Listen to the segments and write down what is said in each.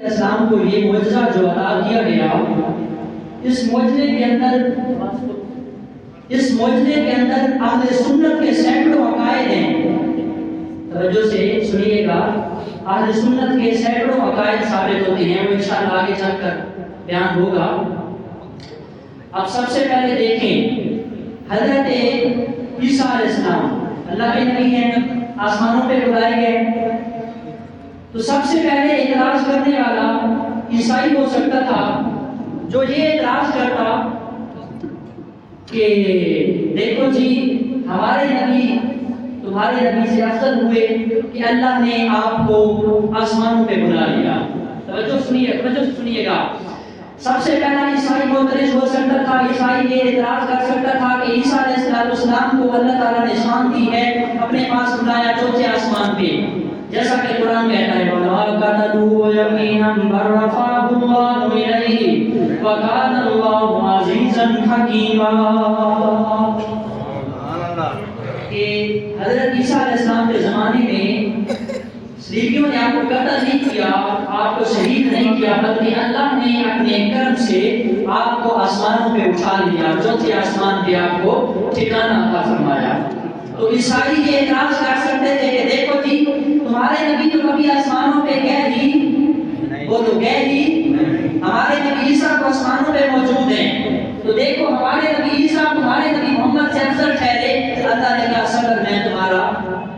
السلام کو یہ معجزہ جو عطا کیا گیا، اس معجزے کے اندر اہل سنت کے سینکڑوں عقائد ہیں۔ توجہ سے سنیے گا، اہل سنت کے سینکڑوں عقائد ثابت ہوتے ہیں، وہ انشاءاللہ آگے چل کر بیان ہوگا۔ اب سب سے پہلے دیکھیں حضرت عیسیٰ علیہ السلام اللہ کے نبی ہیں، آسمانوں پہ بلائے گئے، تو سب سے پہلے اعتراض کرنے والا عیسائی ہو سکتا تھا جو یہ اعتراض کرتا کہ دیکھو جی ہمارے نبی تمہارے نبی سے افضل ہوئے کہ اللہ نے آپ کو آسمانوں پہ بلا لیا۔ توجہ سنیے گا، سب سے پہلا عیسائی معترض ہو سکتا تھا، عیسائی یہ اعتراض کر سکتا تھا کہ عیسیٰ علیہ السلام کو اللہ تعالیٰ نے شان دی ہے، اپنے پاس بلایا چوتھے آسمان پہ، جیسا کہ قرآن کہتا ہے وَمَا قَتَلُوهُ يَقِينًا بَلْ رَفَعَهُ اللَّهُ إِلَيْهِ وَكَانَ اللَّهُ عَزِيزًا حَكِيمًا۔ کہ حضرت عیسیٰ علیہ السلام کے زمانے میں صلیبیوں نے آپ کو قتل نہیں کیا، آپ کو شہید نہیں کیا، بلکہ اللہ نے اپنے کرم سے آپ کو آسمانوں پہ اٹھا لیا، چوتھے آسمان پہ آپ کو ٹھکانہ عطا فرمایا۔ تو عیسائی یہ اعتراض کر سکتے تھے کہ دیکھو جی تمہارے نبی تو کبھی آسمانوں پہ گئے ہی ہمارے نبی عیسیٰ تو آسمانوں پہ موجود ہیں، تو دیکھو ہمارے نبی عیسیٰ تمہارے نبی محمد سے افضل ٹھہرے۔ اللہ نے کہا صبر، میں تمہارا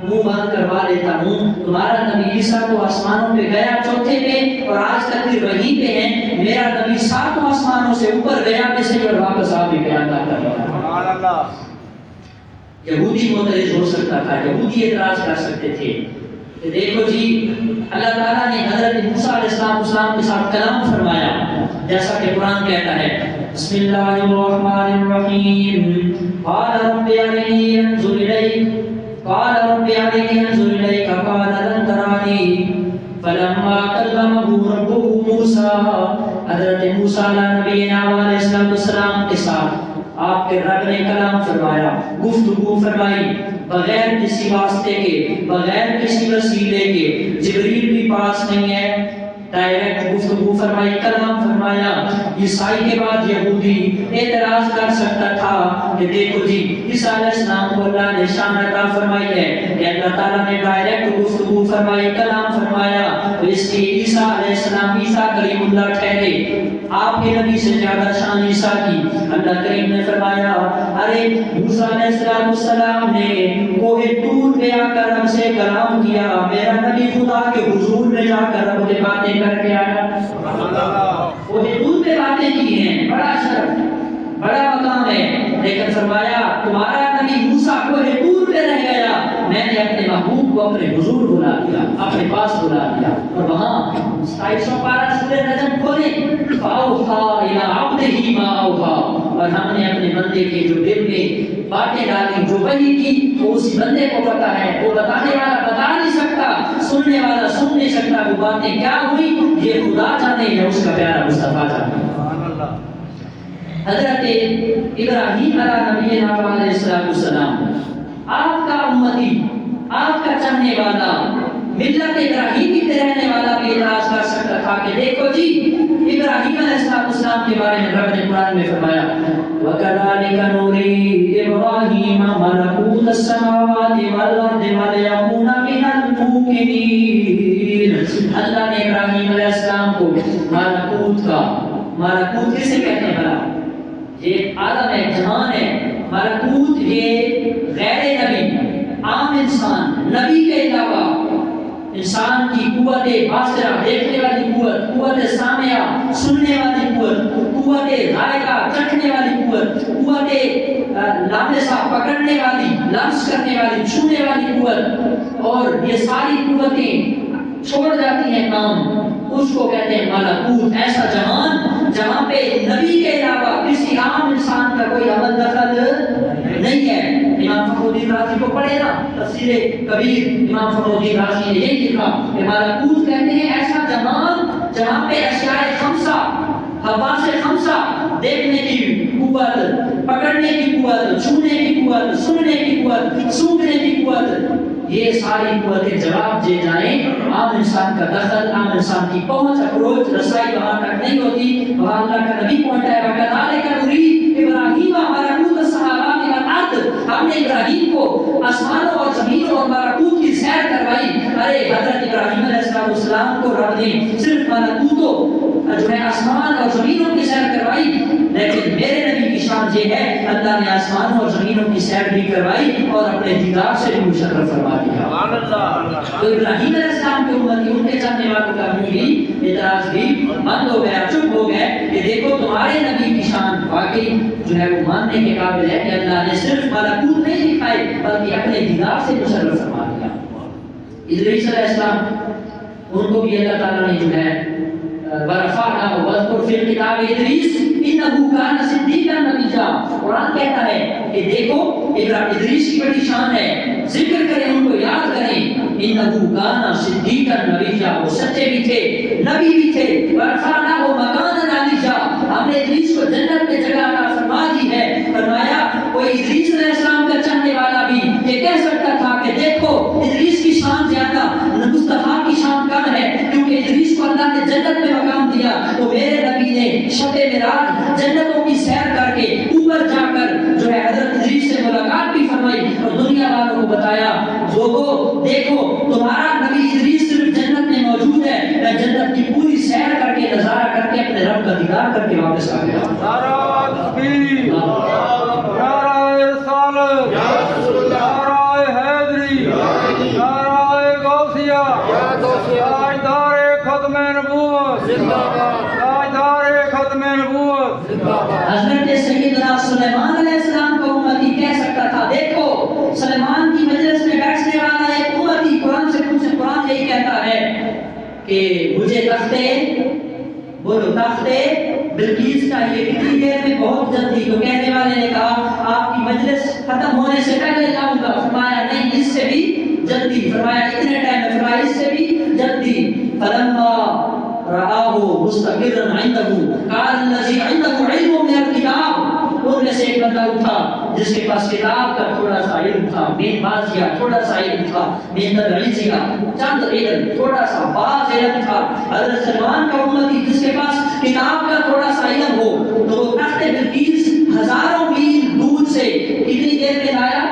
منہ بند کروا دیتا ہوں، تمہارا نبی عیسیٰ تو آسمانوں پہ گیا چوتھے پہ، اور آج تک بھی وہیں پہ ہیں، میرا نبی ساتوں آسمانوں سے اوپر گیا بھی صحیح اور واپس آ بھی گیا۔ یہودی معترض ہو سکتا تھا، یہودی اعتراض کر سکتے تھے کہ دیکھو جی اللہ تعالیٰ نے حضرت موسیٰ علیہ السلام کے ساتھ کلام فرمایا، جیسا کہ قرآن کہتا ہے بسم اللہ الرحمن الرحیم قال رب ارنی انظر الیک قال لن ترانی فلما کلمہ ربہ موسیٰ، حضرت موسیٰ علیہ السلام کے ساتھ آپ کے رب نے کلام فرمایا، گفتگو فرمائی، بغیر کسی واسطے کے، بغیر کسی وسیلے کے، جبریل بھی پاس نہیں ہے، ڈائریکٹ گفتگو فرمائی، کلام فرمایا۔ عیسائی کے بعد یہودی اعتراض کر سکتا تھا کہ دیکھو جی عیسیٰ علیہ السلام کو اللہ نے شان عطا فرمائی ہے کہ اللہ تعالیٰ نے ڈائریکٹ گفتگو فرمائی، کلام فرمایا، تو اس لیے عیسیٰ علیہ السلام عیسیٰ کلیم اللہ ٹھہرے۔ آپ کے نبی سے زیادہ شان عیسیٰ کی۔ اللہ کریم نے فرمایا ارے موسیٰ علیہ السلام نے کوہ طور پہ آ کر رب سے کلام کیا، میرا نبی خدا کے حضور میں جا کر رب سے باتیں کر کے آیا، کوہ طور پہ باتیں کی ہیں، بڑا شرف، بڑا مقام ہے، لیکن فرمایا تمہارا نبی موسیٰ کوہ طور پہ رہ گیا، میں نے اپنے محبوب کو اپنے حضور بلا دیا، اپنے پاس بلا دیا، اور وہاں 27 سورہ نجم کھولیں فَأَوْحَىٰ إِلَىٰ عَبْدِهِ مَا أَوْحَىٰ، اور ہم نے اپنے بندے کے جو دل میں باتیں ڈالی، جو وحی کی، وہ اسی بندے کو پتا ہے، وہ بتانے والا بتا نہیں سکتا، سننے والا سن نہیں سکتا، وہ باتیں کیا ہوئی یہ خدا جانے یا اس کا پیارا مصطفیٰ جانے۔ حضرت ابراہیم علیہ السلام آپ کا امتی، آپ کا چاہنے والا، ملت ابراہیمی پہ رہنے والا بھی اعتراض کر سکتا تھا کہ دیکھو جی ابراہیم علیہ السلام کے بارے میں رب نے قرآن میں فرمایا وَكَذَلِكَ نُرِي إِبْرَاهِيمَ مَلَكُوتَ السَّمَاوَاتِ وَالْأَرْضِ وَلِيَكُونَ مِنَ الْمُوقِنِينَ۔ اللہ نے ابراہیم علیہ السلام کو ملکوت کسے کہتے ہیں بھلا؟ یہ عالم ہے، جہان ہے، ملکوت یہ غیر نبی، عام انسان، نبی کے علاوہ انسان کی قوت باصرہ، دیکھنے والی قوت، قوت سامعہ، سننے والی قوت، قوت ذائقہ، چکھنے والی قوت، قوت لامسہ، پکڑنے والی، لمس کرنے والی، چھونے والی قوت، اور یہ ساری قوتیں چھوڑ جاتی ہیں کام، اس کو کہتے ہیں ملکوت، ایسا جہان جہاں پہ نبی کے علاوہ کسی عام انسان کا کوئی عمل دخل نہیں ہے۔ امام فخر الدین رازی کو پڑھے نا تفسیر کبیر، امام فخر الدین رازی نے یہی لکھا کہ ملکوت کہتے ہیں ایسا جہان جہاں پہ اشیاء خمسہ، حواس خمسہ، دیکھنے کی قوت، پکڑنے کی قوت، چھونے کی قوت، سننے کی قوت، سونگھنے کی قوت، یہ ساری قوتیں جواب دے جائیں عام انسان کا دخل، عام انسان کی پہنچ، اپروچ، رسائی وہاں تک نہیں ہوتی، وہاں اللہ کا نبی پہنچا ہے۔ وَكَذَلِكَ نُرِي إِبْرَاهِيمَ مَلَكُوتَ السَّمَاوَاتِ وَالْأَرْضِ، ہم نے ابراہیم کو آسمانوں اور زمینوں اور ملکوت کی سیر کروائی۔ ارے حضرت ابراہیم علیہ السلام کو رب نے صرف ملکوتوں جو ہے آسمان اور زمینوں کی سیر کروائی، لیکن میرے نبی کی شان یہ ہے اللہ نے آسمانوں اور زمینوں کی سیر بھی کروائی اور اپنے دیدار سے بھی مشرف فرما دیا۔ تو ابراہیم علیہ السلام کی امتی، ان کے چاہنے والوں کا منہ بھی اعتراض بھی بند ہو گیا، چپ ہو گئے کہ دیکھو تمہارے نبی کی شان واقعی جو ہے وہ ماننے کے قابل ہے کہ اللہ نے صرف ملکوت نہیں دکھائی بلکہ اپنے دیدار سے مشرف فرما دیا۔ ادریس علیہ السلام، ان کو بھی اللہ تعالیٰ نے جو ہے وَرَفَعْنَاهُ وَاذْكُرْ فِي الْكِتَابِ إِدْرِيسَ إِنَّهُ كَانَ صِدِّيقًا نَبِيًّا۔ قرآن کہتا ہے کہ دیکھو ادریس کی بڑی شان ہے، ذکر کریں، ان کو یاد کریں۔ إِنَّهُ كَانَ صِدِّيقًا نَبِيًّا، وہ سچے بھی تھے، نبی بھی تھے۔ وَرَفَعْنَاهُ مَكَانًا عَلِيًّا، ہم نے ادریس کو جنت میں جگہ عطا فرما دی ہے۔ فرمایا کوئی ادریس علیہ السلام کا چاہنے والا بھی یہ کہہ سکتا تھا کہ دیکھو ادریس کی شان زیادہ، مصطفیٰ کی شان کم ہے، کیونکہ ادریس کو اللہ نے جنت میں مقام دیا، تو میرے نبی نے شب معراج جنتوں کی سیر کر کے اوپر جا کر جو ہے حضرت ادریس سے ملاقات بھی فرمائی اور دنیا والوں کو بتایا لوگوں دیکھو تمہارا نبی ادریس صرف جنت میں موجود ہے، میں جنت کی پوری سیر کر کے نظارہ کر کے اپنے رب کا دیدار کر کے واپس آ گیا۔ نعرہ تکبیر، نعرہ رسالت، نعرہ حیدری، نعرہ غوثیہ، تاجدار ختم نبوت، تاجدار ختم نبوت۔ حضرت سیدنا سلیمان علیہ السلام کو امتی کہہ سکتا تھا دیکھو سلیمان کی مجلس میں بیٹھنے والا ایک امتی قرآن سے پوچھے، قرآن یہی کہتا ہے کہ مجھے تختے بولو تختے بلقیس چاہیے کتنی دیر میں، بہت جلدی۔ تو کہنے والے نے کہا آپ کی مجلس ختم ہونے سے پہلے جاؤں گا، فرمایا نہیں اس سے بھی جلدی، فرمایا اتنے ٹائم میں، فرمایا اس سے بھی جلدی۔ فلما رآہ مستقرا عنده قال الذي عنده علم من الكتاب، ان میں سے ایک بندہ اٹھا جس کے پاس کتاب کا تھوڑا سا علم تھا، من بازیا تھوڑا سا علم تھا، من العزیا چند علم تھوڑا سا باز علم تھا۔ حضرت سلمان کا امتی جس کے پاس کتاب کا تھوڑا سا علم ہو تو وہ تخت بلقیس ہزاروں میل دور سے کتنی دیر میں لایا؟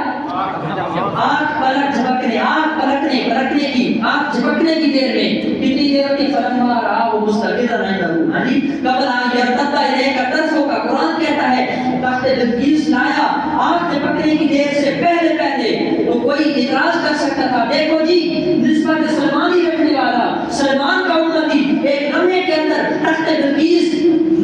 آنکھ پلک جھپکنے، آنکھ پلکنے کی، آنکھ جھپکنے کی دیر میں کتنی دیر ہوتی؟ فلما رآہ مستقرا عنده، یعنی قبل ان یرتد الیک طرفہ کا قرآن کہتا ہے تخت بلقیس لایا آنکھ جھپکنے کی دیر سے پہلے پہلے۔ تو کوئی اعتراض کر سکتا تھا دیکھو جی نسبت سلمانی رکھنے والا سلمان کا امتی ایک لمحے کے اندر تخت بلقیس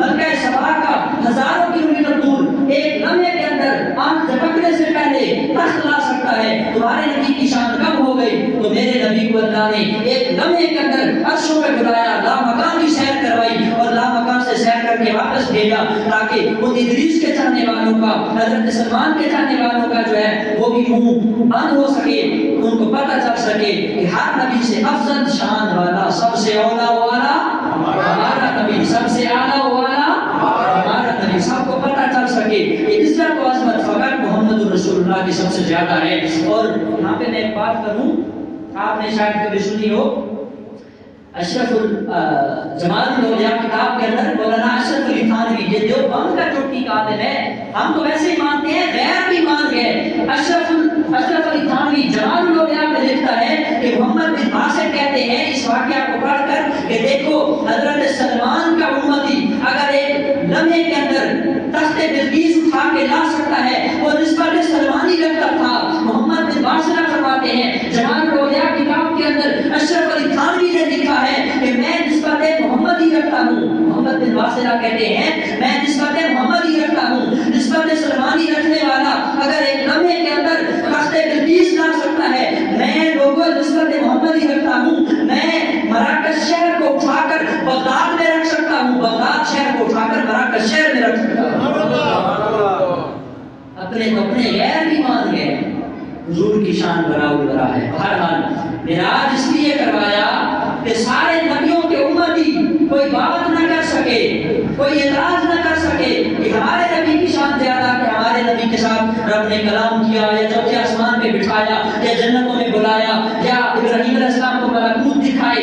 ملکہ سبا کا ہزاروں کلومیٹر دور ایک لمحے کے اندر آنکھ جھپکنے سے پہلے تخت لا سکتا ہے، تمہارے نبی کی شان کم ہو گئی تو میرے نبی کو اللہ نے ایک لمحے کے اندر عرشوں پہ بلایا، لامکان کی سیر کروائی اور لامکان سے سیر کر کے واپس بھیجا تاکہ ان ادریس کے چاہنے والوں کا، حضرت سلمان کے چاہنے والوں کا جو ہے وہ بھی منہ بند ہو سکے، ان کو پتہ چل سکے کہ ہر نبی سے افضل شان والا، سب سے اولا والا ہمارا نبی، سب سے اعلیٰ والا ہمارا نبی، سب کو پتہ چل سکے کہ عزت و عظمت فقط محمد رسول اللہ کی سب سے زیادہ ہے۔ اور یہاں پہ میں ایک بات کروں، آپ نے شاید کبھی سنی ہو اشرف جمال الاولیاء کتاب کے اندر مولانا اشرف علی تھانوی یہ دیوبند کا چوٹی کا عالم ہے، ہم تو ویسے ہی مانتے ہیں، غیر بھی مان گئے۔ اشرف علی تھانوی جمال الاولیاء میں لکھتا ہے کہ محمد بن باسط کہتے ہیں اس واقعہ کو پڑھ کر کہ دیکھو حضرت سلمان کا امتی اگر ایک لمحے کے اندر تخت بلقیس اٹھا کے لا سکتا ہے وہ نسبت سلمانی رکھتا تھا۔ محمد بن باسط فرماتے ہیں جمال الاولیاء کتاب کے اندر اشرف علی تھانوی نے لکھا ہے کہ میں نسبت محمد ہی رکھتا ہوں۔ محمد بن باسط کہتے ہیں میں نسبت محمد ہی رکھتا ہوں، نسبت سلمانی رکھنے والا اگر ایک لمحے کے اندر تخت بلقیس لا سکتا ہے میں لوگوں نسبت محمد ہی رکھتا ہوں، میں مراکش شہر کو اٹھا کر بغداد میں رکھ سکتا ہوں، بغداد شہر کو اٹھا کر مراکش شہر میں رکھ سکتا ہوں۔ اپنے تو اپنے غیر بھی مان گئے، حضور کی شان برابر برا ہے۔ بہرحال معراج اس لیے کروایا کہ سارے نبیوں کے امتی کوئی بات نہ کر سکے، کوئی اعتراض نہ کر سکے کہ ہمارے نبی کی شان زیادہ، کہ ہمارے نبی کے ساتھ رب نے کلام کیا یا چوتھے آسمان پہ بٹھایا یا جنتوں میں بلایا یا ابراہیم علیہ السلام کو ملکوت دکھایا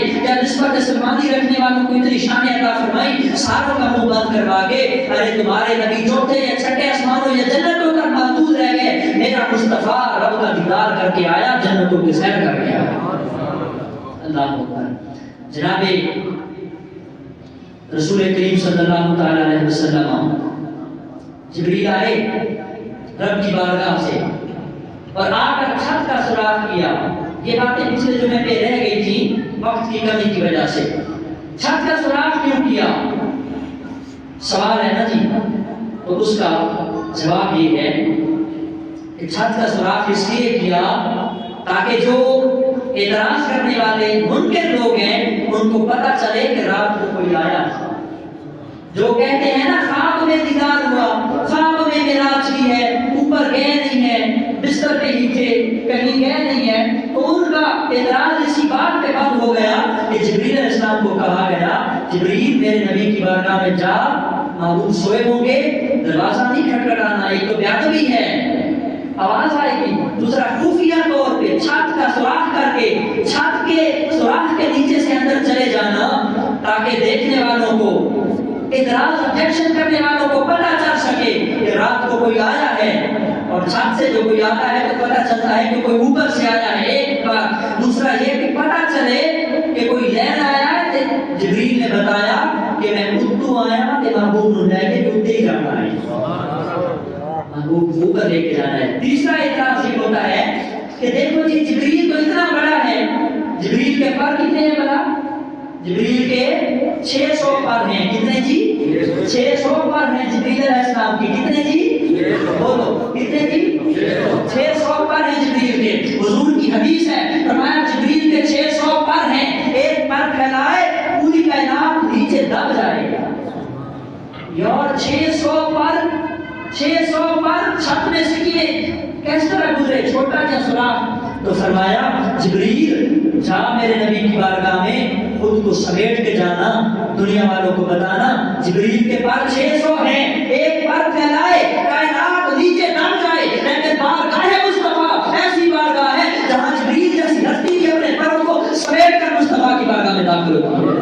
نسبت سلمانی رکھنے والوں کو اتنی شان عطا فرمائی، ساروں کا منہ بند کروا کے ارے تمہارے نبی چوتھے یا چھٹے آسمانوں یا جنتوں تک محدود رہ گئے، میرا مصطفیٰ رب کا دیدار کر کے آیا، جنتوں کے سیر کر کے آیا۔ اللہ اکبر۔ جناب رسول کریم صلی اللہ تعالی علیہ وسلم جبریل آئے رب کی بارگاہ سے اور آ کر چھت کا سراغ کیا۔ یہ باتیں پچھلے جمعے پہ رہ گئی تھی وقت کی کمی کی وجہ سے۔ چھت کا سراغ کیوں کیا؟ سوال ہے نا جی، تو اس کا جواب یہ ہے کہ چھت کا سراغ اس لیے کیا تاکہ جو اعتراض کرنے والے منکر لوگ ہیں ان کو پتہ چلے کہ رات کو کوئی آیا تھا۔ جو کہتے ہیں نا خواب میں دیدار ہوا، خواب میں معراج کی ہے، اوپر گئے نہیں ہیں، بستر پہ ہی تھے، کہیں گئے نہیں ہیں، تو ان کا اعتراض اسی بات پہ بند ہو گیا کہ جبریل علیہ السلام کو کہا گیا جبریل میرے نبی کی بارگاہ میں جا، محبوب سوئے ہوں گے، دروازہ نہیں کھٹکھٹانا، ایک تو بیادبی ہے، آواز آئے گی، دوسرا خفیہ طور پہ چھت کا سوراخ کر کے چھت کے سوراخ کے نیچے سے اندر چلے جانا تاکہ دیکھنے والوں کو، اعتراض آبجیکشن کرنے والوں کو پتہ چل سکے کہ رات کو کوئی آیا ہے، اور چھت سے جو کوئی آتا ہے تو پتہ چلتا ہے کہ کوئی اوپر سے آیا ہے، ایک بات۔ دوسرا یہ کہ پتہ چلے کہ کوئی لین آیا ہے، جبریل نے بتایا کہ میں اتو آیا تے محبوب نو لے کے اتنے ہی جانا ہے، محبوب اوپر لے کے جانا ہے۔ تیسرا اعتراض یہ ہوتا ہے کہ دیکھو جی جبریل تو اتنا بڑا ہے، جبریل کے پر کتنے ہیں بلا؟ جبریل کے 600 پر ہیں، کتنے جی؟ 600 پر ہیں جبریل علیہ السلام کی، کتنے جی؟ بولو کتنے جی؟ 600 پر ہیں جبریل کے۔ حضور کی حدیث ہے، فرمایا جبریل کے 600 پر ہیں، ایک پر پھیلائے پوری کائنات نیچے دب جائے گا۔ یار 600 پر چھت میں سے کیے کس طرح گزرے، چھوٹا یا سوراخ؟ تو فرمایا جبریل جا میرے نبی کی بارگاہ میں خود کو سمیٹ کے جانا، دنیا والوں کو بتانا جبریل کے پر 600 ہیں، ایک پر پھیلائے کائنات نیچے دب جائے، لیکن بارگاہ مصطفیٰ ایسی بارگاہ ہے جہاں جبریل جیسی ہستی بھی اپنے پروں کو سمیٹ کر مصطفیٰ کی بارگاہ میں داخل ہوتی ہے۔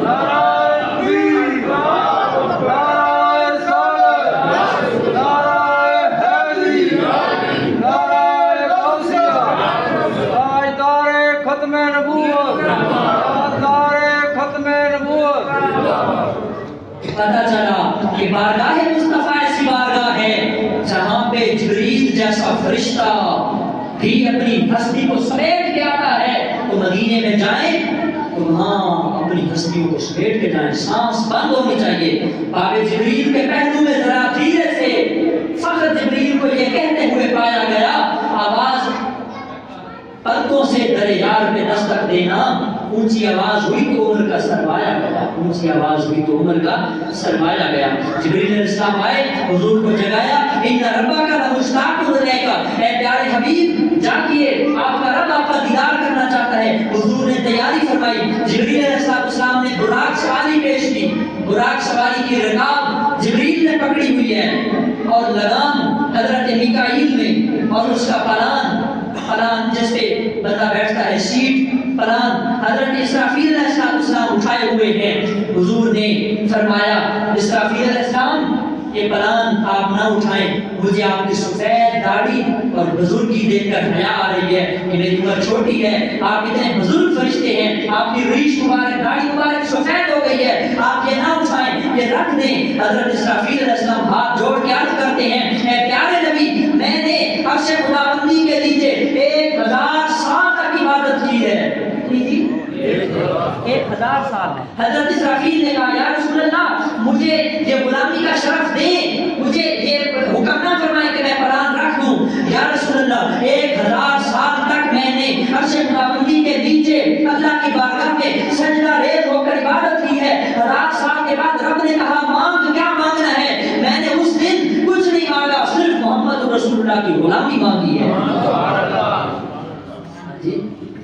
پتہ چلا کہ بارگاہ مصطفیٰ ایسی بارگاہ ہے جہاں پہ جبریل جیسا فرشتہ بھی اپنی ہستی کو سمیٹ کے آتا ہے، تو مدینے میں جائیں تو وہاں اپنی ہستیوں کو سمیٹ کے جائیں، سانس بند ہونی چاہیے۔ باب جبریل کے پہلو میں ذرا دھیرے سے فخر جبریل کو یہ کہتے ہوئے پایا گیا، آواز پردوں سے در یار پہ دستک دینا، اونچی آواز ہوئی تو عمر کا سرمایا گیا، اونچی آواز ہوئی تو عمر کا سرمایا گیا۔ جبریل علیہ السلام آئے، حضور کو جگایا، ان ربک لمشتاق الیک، اے پیارے حبیب جاگیے، آپ کا رب آپ کا دیدار کرنا چاہتا ہے۔ حضور نے تیاری فرمائی، جبریل علیہ السلام نے براق سواری پیش کی، براق سواری کی رکاب جبریل نے پکڑی ہوئی ہے، اور لگام حضرت میکائیل نے، اور اس کا پلان جس پہ بندہ بیٹھتا ہے، سیٹ پلان حضرت اسرافیل علیہ السلام اٹھائے ہوئے ہیں۔ حضور نے فرمایا اسرافیل علیہ السلام یہ پلان آپ نہ اٹھائیں، مجھے آپ کی سفید داڑھی اور بزرگی دیکھ کر حیا آ رہی ہے کہ میری عمر چھوٹی ہے، آپ اتنے بزرگ فرشتے ہیں، آپ کی ریش مبارک داڑھی مبارک سفید ہو گئی ہے، آپ یہ نہ اٹھائیں، یہ رکھ دیں۔ حضرت اسرافیل علیہ السلام ہاتھ جوڑ کے عرض کرتے ہیں، اے پیارے نبی میں نے عرش خداوندی کے نیچے 1000 سال تک عبادت کی ہے۔ کتنی تھی؟ 1000 سال۔ حضرت اسرافیل نے کہا یا رسول اللہ مجھے یہ غلامی کا شرف دیں، مجھے یہ حکم نہ فرمائیں کہ میں پلان رکھ دوں۔ یا رسول اللہ 1000 سال تک میں نے عرش خداوندی کے نیچے اللہ کی بارگاہ میں سجدہ ریز ہو کر عبادت کی ہے۔ 1000 سال کے بعد رب نے کہا مانگ، کیا مانگنا ہے؟ میں نے اس دن کچھ نہیں مانگا، صرف محمد رسول اللہ کی غلامی مانگی ہے۔ جی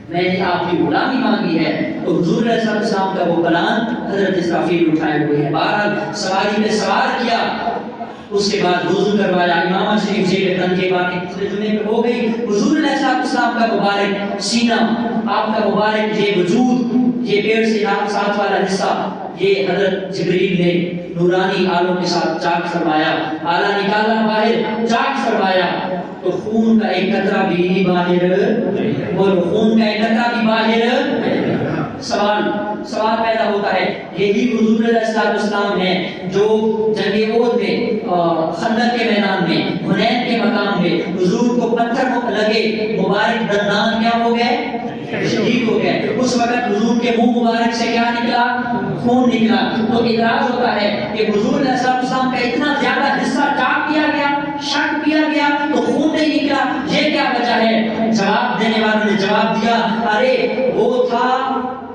میں نے آپ کی غلامی مانگی ہے۔ تو حضور علیہ السلام کا وہ پلان حضرت اسرافیل اٹھائے ہوئے ہیں۔ بہرحال سواری پہ سوار کیا، اس کے بعد وضو کروایا، امام شریف سے تن کے باتیں پچھلے جمعے پہ ہو گئی۔ حضور علیہ السلام کا مبارک سینہ، آپ کا مبارک یہ وجود یہ پیڑ سے ساتھ والا حصہ یہ حضرت جبریل نے نورانی آلوں کے ساتھ چاک فرمایا، آلہ نکالا باہر چاک فرمایا تو خون کا ایک قطرہ بھی باہر، بولو خون کا ایک قطرہ بھی باہر۔ سوال پیدا ہوتا ہے، یہی حضور علیہ السلام ہے جو جنگ احد میں، خندق کے میدان میں، حنین کے مقام میں حضور کو پتھر لگے، مبارک دندان کیا ہو گئے؟ شہید ہو گئے۔ اس وقت حضور کے منہ مبارک سے کیا نکلا؟ خون نکلا۔ تو اعتراض ہوتا ہے کہ حضور علیہ السلام کا اتنا زیادہ حصہ چاک کیا گیا، شک کیا گیا تو خون نہیں نکلا، یہ کیا وجہ ہے؟ جواب دینے والوں نے جواب دیا، ارے وہ تھا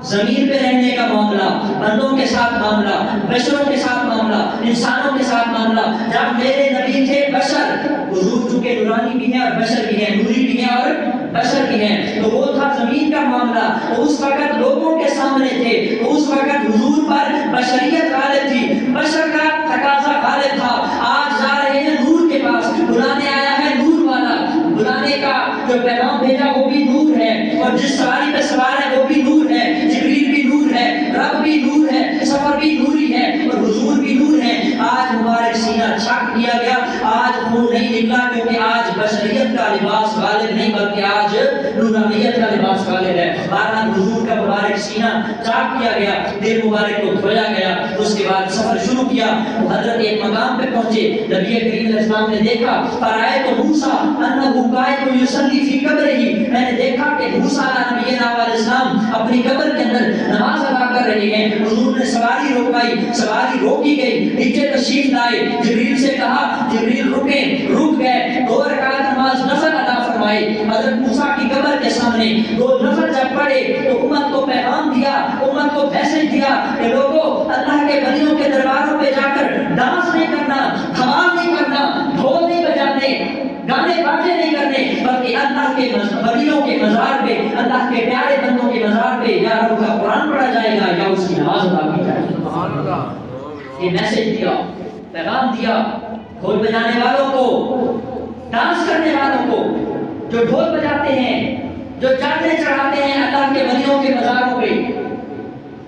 زمین پہ رہنے کا معاملہ، بندوں کے ساتھ معاملہ، بشروں کے ساتھ معاملہ، انسانوں کے ساتھ معاملہ۔ جب میرے نبی تھے بشر، حضور چونکہ نورانی بھی ہیں اور بشر بھی ہیں، نوری بھی ہیں اور بشر بھی ہیں، تو وہ تھا زمین کا معاملہ، تو اس وقت لوگوں کے سامنے تھے، تو اس وقت حضور پر بشریت غالب تھی، بشر کا تقاضا غالب تھا۔ آج جا رہے ہیں نور کے پاس، بلانے آیا ہے نور والا، بلانے کا جو پیغام بھیجا وہ بھی نور ہے، اور جس سواری پہ سوار ہے وہ بھی نور ہے، جبریل بھی نور ہے، رب بھی نور ہے، سفر بھی نوری ہے، اور حضور بھی نور ہے۔ آج مبارک سینہ چاک کیا گیا، آج خون نہیں نکلا، کیونکہ آج بشریت کا لباس غالب نہیں بلکہ آج نورانیت کا لباس غالب ہے۔ بہرحال حضور کا مبارک سینہ چاک کیا گیا، دل مبارک کو دھویا گیا، اس کے بعد سفر شروع کیا۔ حضرت ایک مقام پہ پہنچے، نبی کریم علیہ السلام نے دیکھا، فرأیت موسیٰ انہ قائم یصلی فی قبرہ، میں نے دیکھا کہ موسیٰ علیہ السلام اپنی قبر کے اندر نماز ادا کر رہے ہیں۔ حضور نے سواری روکائی، سواری روکی گئی، نیچے تشریف لائے، جبریل سے کہا جبریل رکیں، رک گئے، 2 رکعت نماز نفل ادا فرمائی۔ حضرت موسیٰ کی قبر کے سامنے 2 نفل جب پڑھے تو امت کو پیغام دیا، امت کو میسج دیا کہ لوگوں اللہ کے ولیوں کے درباروں پہ جا کر ڈانس نہیں کرنا، دھمال نہیں کرنا، ڈھول نہیں بجانے، گانے باجے نہیں کرنے، بلکہ اللہ کے ولیوں کے مزار پہ، اللہ کے پیارے بندوں کے مزار پہ یا رب کا قرآن پڑھا جائے گا یا اس کی نماز ادا کی جائے گی۔ سبحان اللہ۔ یہ میسج دیا، پیغام دیا ڈھول بجانے والوں کو، ڈانس کرنے والوں کو، جو ڈھول بجاتے ہیں، جو چادریں چڑھاتے ہیں اللہ کے ولیوں کے مزاروں پہ،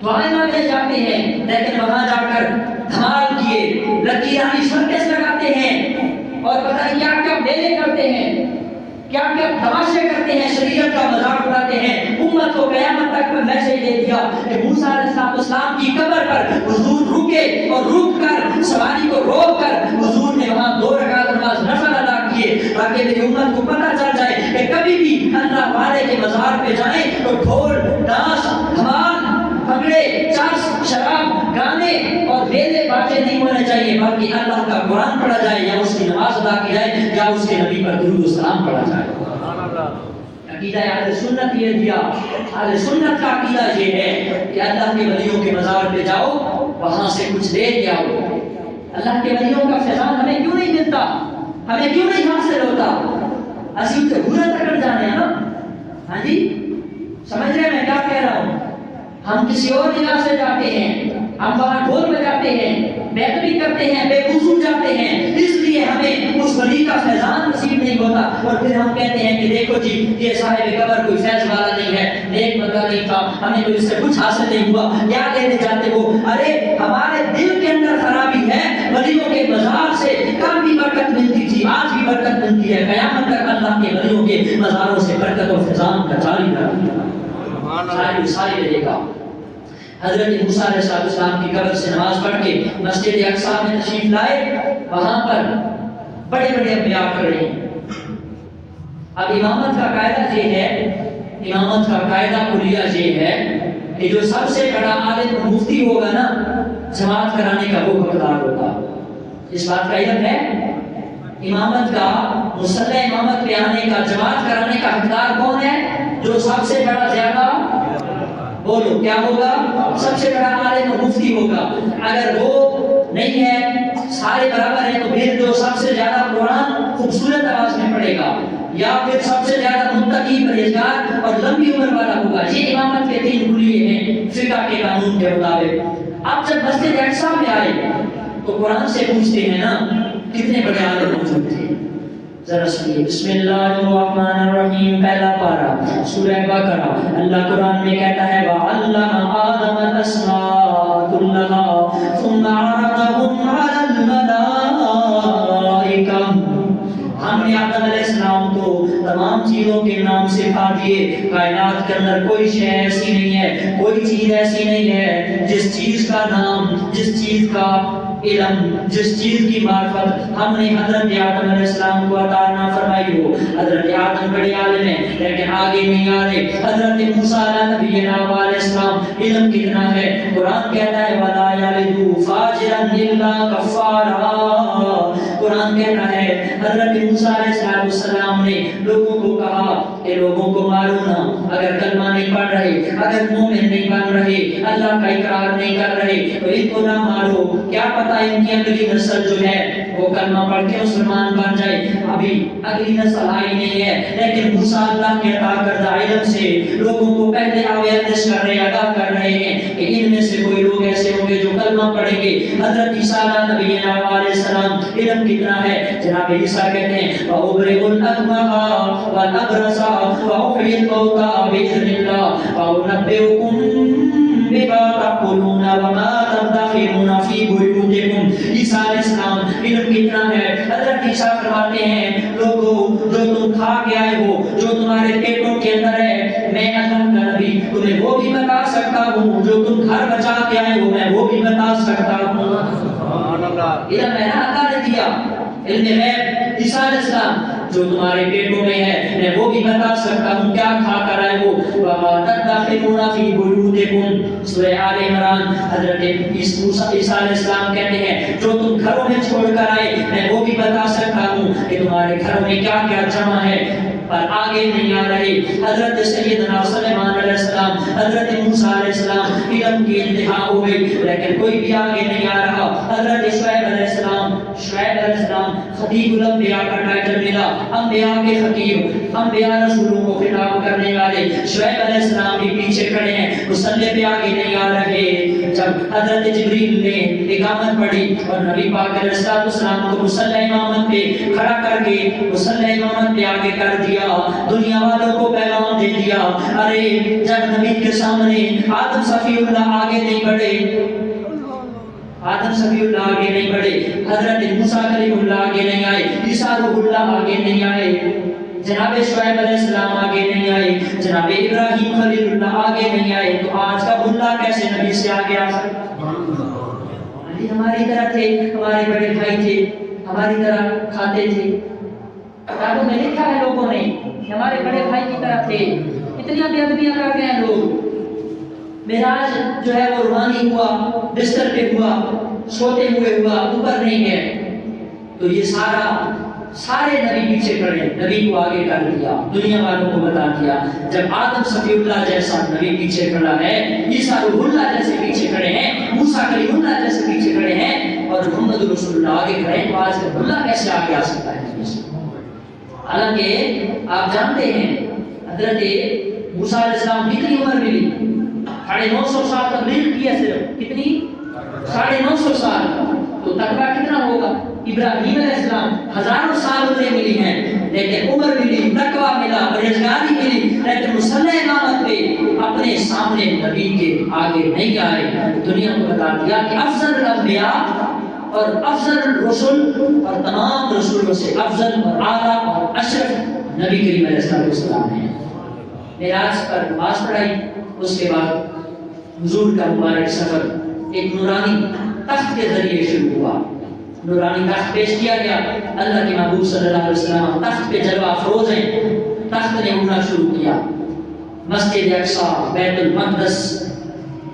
دعائیں مانگنے جاتے ہیں، لیکن وہاں جا کر دھمال کیے، لکیرانی سرکس لگاتے ہیں اور پتہ نہیں کیا کیا میلے کرتے ہیں، کیا کیا تماشے کرتے ہیں، شریعت کا مذاق اڑاتے ہیں۔ امت کو قیامت تک میں میسج دے دیا کہ موسیٰ علیہ السلام کی قبر پر حضور رکے اور رک کر سواری کو روک کر حضور نے وہاں 2 رکعت نماز نفل ادا کیے، تاکہ میری امت کو پتہ چل جائے کہ کبھی بھی اللہ والے کے مزار پہ جائیں تو ڈھول، ڈانس، دھمال، بھنگڑے، چرس، شراب، گانے اور میلے باجے نہیں ہونے چاہیے، بلکہ اللہ کا قرآن پڑھا جائے یا اس کی نماز ادا کی جائے یا اس کے نبی پر درود و سلام پڑھا جائے۔ عقیدہ اہل سنت یہ دیا، اہل سنت کا عقیدہ یہ ہے کہ اللہ کے ولیوں کے مزار پہ جاؤ، وہاں سے کچھ لے کے آؤ۔ اللہ کے ولیوں کا فیضان ہمیں کیوں نہیں ملتا، ہمیں کیوں نہیں حاصل ہوتا؟ اسی تو گھورے تکڑ جانے ہیں نا، ہاں جی سمجھ رہے میں کیا کہہ رہا ہوں؟ ہم کسی اور جگہ سے جاتے ہیں، ہم وہاں ڈھول بجاتے ہیں، بیعت بھی کرتے ہیں، بے وضو جاتے ہیں، اس لیے ہمیں اس ولی کا فیضان نصیب نہیں ہوتا، اور پھر ہم کہتے ہیں کہ دیکھو جی یہ صاحب قبر کوئی فیض والا نہیں ہے، نیک بندہ نہیں تھا، ہمیں تو اس سے کچھ حاصل نہیں ہوا، کیا کہنے جاتے ہو؟ ارے ہمارے دل کے اندر خرابی ہے، ولیوں کے مزار سے کل بھی برکت ملتی تھی، آج بھی برکت ملتی ہے، قیامت تک اللہ کے ولیوں کے مزاروں سے برکت و فیضان کا جاری رہے ساری رہے گا۔ حضرت موسیٰ علیہ السلام کی قبر سے نماز پڑھ کے مسجد اقصی میں تشریف لائے، وہاں پر بڑے بڑے انبیاء کر رہے ہیں۔ اب امامت کا قاعدہ یہ ہے، امامت کا قاعدہ کلیہ یہ ہے کہ جو سب سے بڑا عالم اور مفتی ہوگا نا، جماعت کرانے کا وہ حقدار ہوگا۔ اس بات کا علم ہے؟ امامت کا، مصلی امامت پہ آنے کا، جماعت کرانے کا حقدار کون ہے؟ جو سب سے بڑا زیادہ، بولو کیا ہوگا؟ سب سے بڑا عالم اور مفتی ہوگا۔ اگر وہ نہیں ہے، سارے برابر ہیں، تو پھر جو سب سے زیادہ قرآن خوبصورت آواز میں پڑھے گا، یا پھر سب سے زیادہ متقی، پرہیزگار اور لمبی عمر والا ہوگا۔ یہ امامت کے 3 کلیے ہیں فقہ کے قانون کے مطابق۔ اب جب مسجد اقصی میں آئے تو قرآن سے پوچھتے ہیں نا کتنے بڑے عالم موجود تھے، ذرا سنیے بسم اللہ الرحمن الرحیم پہلا پارہ سورہ بقرہ اللہ قرآن میں کہتا ہے وَعَلَّمَ آدَمَ الْأَسْمَاءَ كُلَّهَا ثُمَّ عَرَضَهُمْ عَلَى الْمَلَائِكَةِ ہم نے آدم علیہ السلام کو تمام چیزوں کے نام سکھا دیے کائنات کے اندر کوئی شے ایسی نہیں ہے کوئی چیز ایسی نہیں ہے جس چیز کا نام جس چیز کا علم جس چیز کی معرفت ہم نے حضرت آدم علیہ السلام کو عطا نہ فرمائی ہو حضرت آدم بڑے عالم ہیں لیکن آگے نہیں آ رہے حضرت موسیٰ علیہ نبینا علیہ السلام علم کتنا ہے قرآن کہتا ہے وَلَا يَلِدُ فَاجِرًا إِلَّا كَفَّارًا قرآن کہتا ہے حضرت موسیٰ علیہ السلام نے لوگوں کو کہا کہ لوگوں کو مارو نہ اگر کلمہ نہیں پڑھ رہے اگر مومن نہیں بن رہے اللہ کا اقرار نہیں کر رہے تو ان کو نہ مارو کیا پتہ ان کی اگلی نسل جو ہے وہ کلمہ پڑھ کے مسلمان بن جائے ابھی اگلی نسل آئی نہیں ہے لیکن موسیٰ اللہ کے عطا کردہ علم سے لوگوں کو پہلے اویئرنس کر رہے آگاہ کر رہے ہیں کہ ان میں سے کوئی لوگ ایسے ہوں گے جو کلمہ پڑھیں گے حضرت عیسیٰ نبی علیہ السلام علم کتنا ہے جناب عیسیٰ کہتے ہیں وَأُبْرِئُ الْأَكْمَحَ وَالْأَبْرَصَ وَأُحْيِي الْمَوْتَى بِإِذْنِ اللَّهِ وَأُنَبِّئُكُم بِمَا تَأْكُلُونَ وَمَا تَدَّخِرُونَ فِي بُيُوتِكُمْ عیسیٰ علیہ السلام علم کتنا ہے حضرت عیسیٰ فرماتے ہیں لوگوں جو تم کھا کے آئے ہو جو تمہارے پیٹوں کے اندر ہے میں اللہ کا نبی تمہیں وہ بھی بتا سکتا ہوں جو تم گھر بچا کے آئے ہو میں وہ بھی بتا سکتا ہوں علم میں نے عطا دیا علم غیب عیسیٰ علیہ السلام جو تمہارے پیٹوں میں ہے میں وہ بھی بتا سکتا ہوں کیا کھا کر آئے ہو وَمَا تَدَّخِرُونَ فِي بُيُوتِكُمْ سورہ آل عمران حضرت عیسیٰ علیہ السلام کہتے ہیں جو تم گھروں میں چھوڑ کر آئے میں وہ بھی بتا سکتا ہوں کہ تمہارے گھروں میں کیا کیا جمع ہے پر آگے نہیں آ رہے حضرت سیدنا سلیمان علیہ السلام حضرت موسیٰ علیہ السلام علم کی انتہا ہو گئی لیکن کوئی بھی آگے نہیں آ رہا حضرت شعیب علیہ السلام خطیب الانبیاء کا ٹائٹل ملا انبیاء کے خطیب انبیاء رسولوں کو خطاب کرنے والے شعیب علیہ السلام بھی پیچھے کھڑے ہیں مصلی پہ آگے نہیں آ رہے جب حضرت جبریل نے اقامت پڑھی اور نبی پاک علیہ السلام کو مصلی امامت پہ کھڑا کر کے مصلی امامت پہ آگے کر دیا دنیا والوں کو پیغام دے دیا ارے جب نبی کے سامنے آدم صفی اللہ آگے نہیں بڑھے آدم صفی اللہ آگے نہیں بڑھے حضرت موسیٰ کلیم اللہ آگے نہیں آئے عیسیٰ روح اللہ آگے نہیں آئے جناب شعیب علیہ السلام آگے نہیں آئے جناب ابراہیم خلیل اللہ آگے نہیں آئے تو آج کا اللہ کیسے نبی سے آگے آ سکتا ہماری طرح تھے ہمارے بڑے بھائی تھے ہماری طرح کھاتے تھے کتابوں میں لکھا ہے لوگوں نے ہمارے بڑے بھائی کی طرح تھے اتنی بے ادبیاں کر گئے لوگ معراج جو ہے وہ روحانی ہوا بستر پہ ہوا سوتے ہوئے ہوا اوپر نہیں ہے تو یہ سارے نبی پیچھے کھڑے نبی کو آگے کر دیا دنیا والوں کو بتا دیا جب آدم صفی اللہ جیسا نبی پیچھے کھڑا ہے عیسیٰ روح اللہ جیسے پیچھے کھڑے ہیں موسیٰ کلیم اللہ جیسے پیچھے کھڑے ہیں اور محمد رسول اللہ آگے کھڑے ہیں تو آج کا اللہ کیسے آگے آ سکتا ہے حالانکہ آپ جانتے ہیں حضرت موسیٰ علیہ السلام کتنی عمر ملی 950 سال تبلیغ کیا صرف کتنی 950 سال تو تقویٰ کتنا ہوگا ابراہیم علیہ السلام ہزاروں سال عمریں ملی ہیں لیکن عمر ملی تقویٰ ملا پرہیزگاری ملی لیکن مصلی امامت پہ اپنے سامنے نبی کے آگے نہیں آئے دنیا کو بتا دیا کہ افضل الانبیاء اور افضل الرسل اور تمام رسولوں سے افضل اور اعلیٰ اور اشرف نبی کریم علیہ السلام ہیں معراج پر نماز پڑھائی اس کے بعد حضور کا مبارک سفر ایک نورانی تخت کے ذریعے شروع ہوا نورانی تخت پیش کیا گیا اللہ کے محبوب صلی اللہ علیہ وسلم تخت پہ جلوہ افروز ہیں تخت نے اڑنا شروع کیا مسجد اقصی بیت المقدس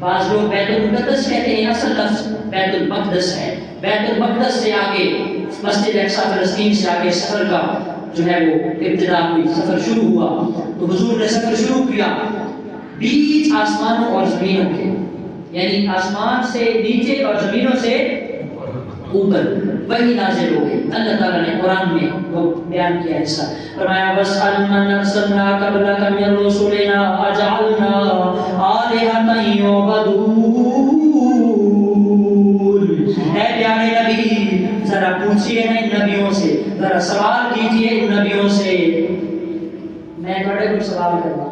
بعض لوگ بیت المقدس کہتے ہیں اصل لفظ بیت المقدس ہے بیت المقدس سے آگے مسجد اقصی فلسطین سے آگے سفر کا جو ہے وہ ابتدا ہوئی سفر شروع ہوا تو حضور نے سفر شروع کیا بیچ آسمانوں اور زمینوں کے یعنی آسمان سے نیچے اور زمینوں سے اوپر وہی نازل ہو گئی اللہ تعالیٰ نے قرآن میں وہ بیان کیا حصہ فرمایا وَاسْأَلْ مَنْ أَرْسَلْنَا قَبْلَكَ مِنْ رُسُلِنَا أَجَعَلْنَا آلِهَةً يُعْبَدُونَ اے پیارے نبی ذرا پوچھئے پوچھئے نا ان نبیوں سے، ذرا سوال کیجئے ان نبیوں سے۔ میں بڑے کو سوال کرنا،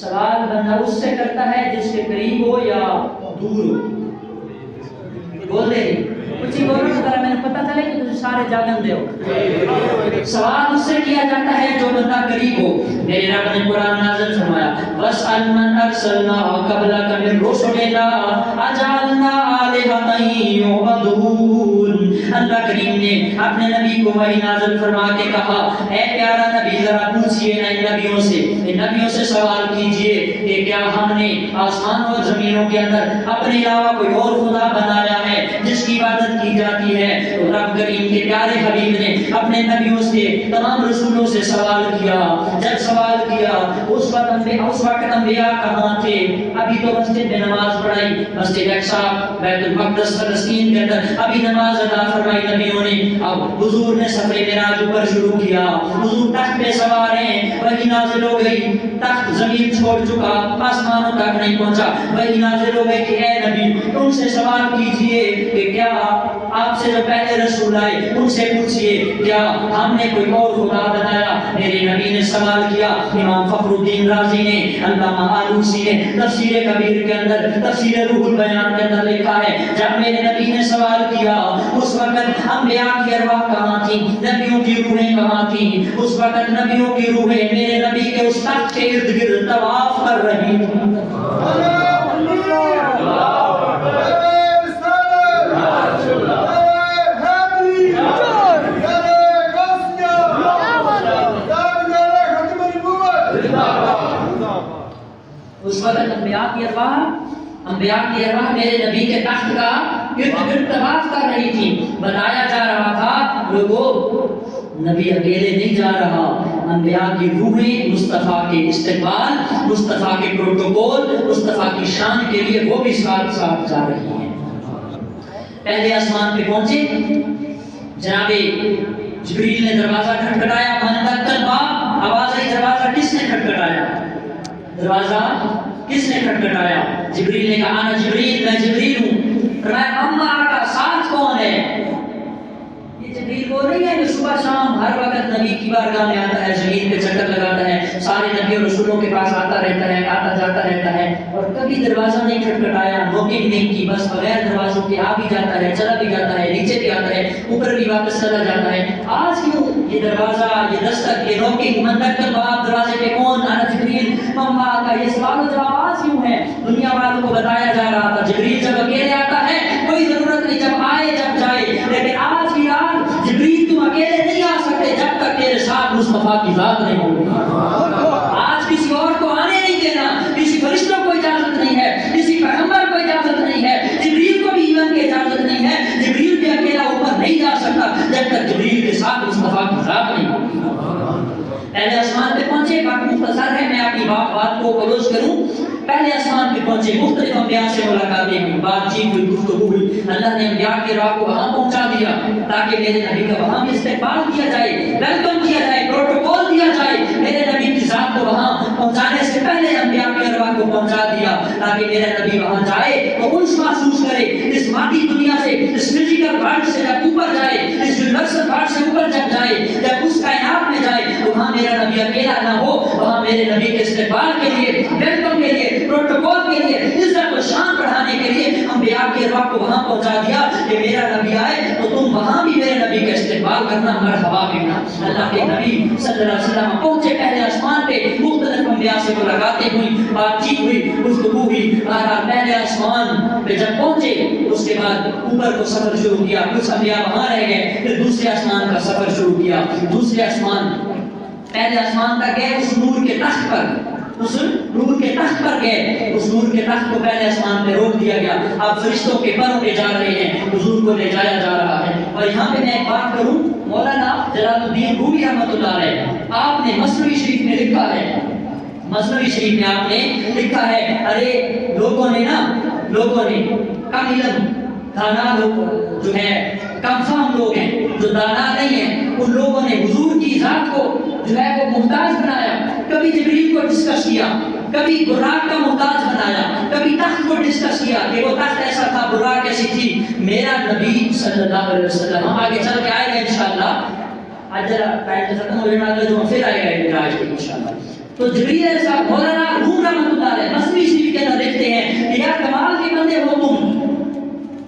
سوال بندہ اس سے کرتا ہے جس کے قریب ہو یا دور ہو؟ بول دے کچھ ہی بولو ذرا، میں نے پتہ چلے کہ تم سارے جاگندے ہو۔ سوال اس سے کیا جاتا ہے جو بندہ قریب ہو۔ میرے رب نے قرآن نازل فرمایا وَاسْأَلْ مَنْ أَرْسَلْنَا قَبْلَكَ مِنْ رُسُلِنَا أَجَعَلْنَا آلِهَةً يُعْبَدُونَ۔ اللہ کریم نے اپنے نبی کو وحی نازل فرما کے کہا اے پیارا نبی ذرا پوچھئے نا ان نبیوں سے، ان نبیوں سے سوال کیجئے کہ کیا ہم نے آسمان اور زمینوں کے اندر اپنے علاوہ کوئی اور خدا بنایا ہے جس کی عبادت کی جاتی ہے؟ تو رب کریم کے پیارے حبیب نے اپنے نبیوں سے، تمام رسولوں سے سوال کیا۔ جب سوال کیا اس وقت انبیاء کہاں تھے؟ ابھی تو مسجد میں نماز پڑھائی، مسجد اقصی بیت المقدس فلسطین کے اندر ابھی نماز ادا فرمائی نبیوں نے۔ اب حضور نے سفر معراج اوپر شروع کیا، حضور تخت پہ سوار ہیں، وحی نازل ہو گئی، تخت زمین چھوڑ چکا، آسمانوں تک نہیں پہنچا، وحی نازل ہو گئی کہ اے نبی تم سے سوال کیجئے کہ کیا آپ سے جو پہلے رسول آئے ان سے پوچھئے کیا ہم نے کوئی اور خدا بنایا؟ میرے نبی نے سوال کیا۔ امام فخر الدین رازی نے، علامہ آلوسی نے تفسیر کبیر کے اندر، تفسیر روح البیان کے اندر لکھا ہے جب میرے نبی نے سوال کیا اس وقت انبیاء کی ارواح کہاں تھیں، نبیوں کی روحیں کہاں تھیں؟ اس وقت نبیوں کی روحیں میرے نبی کے اس تخت کے ارد گرد طواف کر رہی تھیں۔ اس وقت انبیاء کی ارواح میرے نبی کے تخت کا ارد گرد طواف کر رہی تھی۔ بتایا جا رہا تھا لوگوں نبی اکیلے نہیں جا رہا، انبیاء کی روحیں مصطفیٰ کے استقبال، مصطفیٰ کے پروٹوکول، مصطفیٰ کی شان کے لیے وہ بھی ساتھ ساتھ جا رہی ہیں۔ پہلے آسمان پہ پہنچے، جناب جبریل نے دروازہ کھٹکھٹایا، من دقل باب، آواز آئی دروازہ کس نے کھٹکھٹایا؟ دروازہ کس نے کھٹکھٹایا؟ جبریل نے کہا انا جبریل، میں جبریل ہوں۔ فرمایا اما کا ساتھ کون ہے؟ یہ جبریل وہ نہیں ہے جو صبح شام ہر وقت نبی کی بارگاہ میں آتا ہے، زمین پہ چکر لگاتا ہے، سارے نبی اور رسولوں کے پاس آتا رہتا ہے، آتا جاتا رہتا ہے، اور کبھی دروازہ نہیں کھٹکھٹایا، نوکنگ نہیں کی، بس بغیر دروازوں کے آ بھی جاتا ہے، چلا بھی جاتا ہے، نیچے بھی آتا ہے، اوپر بھی واپس چلا جاتا ہے۔ آج کیوں یہ دروازہ، یہ دستک، یہ نوکنگ، من دقل باب، دروازے پہ کون؟ انا جبریل مما کا یہ سوال و جواب آج کیوں ہے؟ دنیا والوں کو بتایا جا رہا تھا جبریل جب اکیلے آتا ہے کوئی ضرورت نہیں، جب آئے جب جائے، لیکن آج کی رات جبریل تم اکیلے نہیں آ سکتے جب تک تیرے ساتھ مصطفیٰ کی ذات نہیں ہوگی۔ آج کسی اور کو آنے نہیں دینا، کسی فرشتوں کو اجازت نہیں ہے، کسی پیغمبر کو اجازت نہیں ہے، جبریل کو بھی ایون کی اجازت نہیں ہے، جبریل بھی اکیلا اوپر نہیں جا سکتا جب تک جبریل کے ساتھ مصطفیٰ کی ذات نہیں ہوگی۔ پہلے آسمان پہ پہنچے، وقت مختصر ہے، میں اپنی بات کو کلوز کروں۔ پہلے آسمان پہ پہنچے، مختلف انبیاء سے ملاقاتیں ہوئی، بات چیت ہوئی، گفتگو ہوئی، اللہ نے انبیاء کی راہ کو وہاں پہنچا دیا تاکہ میرے نبی کا وہاں بھی استقبال کیا جائے، ویلکم کیا جائے، پروٹوکول دیا جائے۔ میرے نبی کی ذات کو وہاں پہنچانے سے پہلے انبیاء کی ارواح کو پہنچا دیا تاکہ میرا نبی وہاں جائے تو انس محسوس کرے، اس مادی دنیا سے، اس فزیکل ورلڈ سے جب اوپر جائے، اس یونیورسل ورلڈ سے اوپر جب جائے، جب اس کائنات میں جائے تو وہاں میرا نبی اکیلا نہ ہو، وہاں میرے نبی کے استقبال کے لیے، ویلکم کے لیے، پروٹوکول کے لیے، عزت و شان بڑھانے کے لیے انبیاء کی ارواح کو وہاں پہنچا دیا کہ میرا نبی آئے تو تم وہاں بھی میرے نبی کا استقبال کرنا، مرحبا کہنا۔ اللہ کے نبی صلی اللہ علیہ وسلم پہنچے پہلے آسمان پہ، مختلف انبیاء سے ملاقاتیں ہوئی، بات چیت ہوئی، گفتگو ہوئی۔ بہرحال پہلے آسمان پہ جب پہنچے اس کے بعد اوپر کو سفر شروع کیا، کچھ انبیاء وہاں رہ گئے، پھر دوسرے آسمان کا سفر شروع کیا۔ دوسرے آسمان، پہلے آسمان تک گئے، اس نور کے تخت پر، اس نور کے تخت پر گئے، اس نور کے تخت کو پہلے آسمان پہ روک دیا گیا۔ آپ فرشتوں کے پروں پہ جا رہے ہیں، حضور کو لے جایا جا رہا ہے۔ اور یہاں پہ میں ایک بات کروں، مولانا جلال الدین رومی رحمۃ اللہ علیہ، آپ نے مثنوی شریف میں لکھا ہے، مثنوی شریف میں آپ نے لکھا ہے، ارے لوگوں نے کم علم، دانا لوگ جو ہے، کم فہم لوگ ہیں، جو دانا نہیں ہیں، ان لوگوں نے حضور کی ذات کو جو ہے وہ محتاج بنایا۔ کبھی جبریل کو ڈسکس کیا، کبھی براق کا محتاج بنایا، کبھی تخت کو ڈسکس کیا کہ وہ تخت ایسا تھا، براق ایسی تھی. میرا نبی صلی اللہ علیہ وسلم آگے چل کے آئے گا انشاءاللہ. آج ذرا ٹائم ختم ہو جانا جو پھر آئے گا معراج کے انشاءاللہ. تو جبریل علیہ السلام مولانا روم رحمۃ اللہ علیہ مسنوی شریف کے اندر لکھتے ہیں کہ یا کمال کے بندے ہو تم،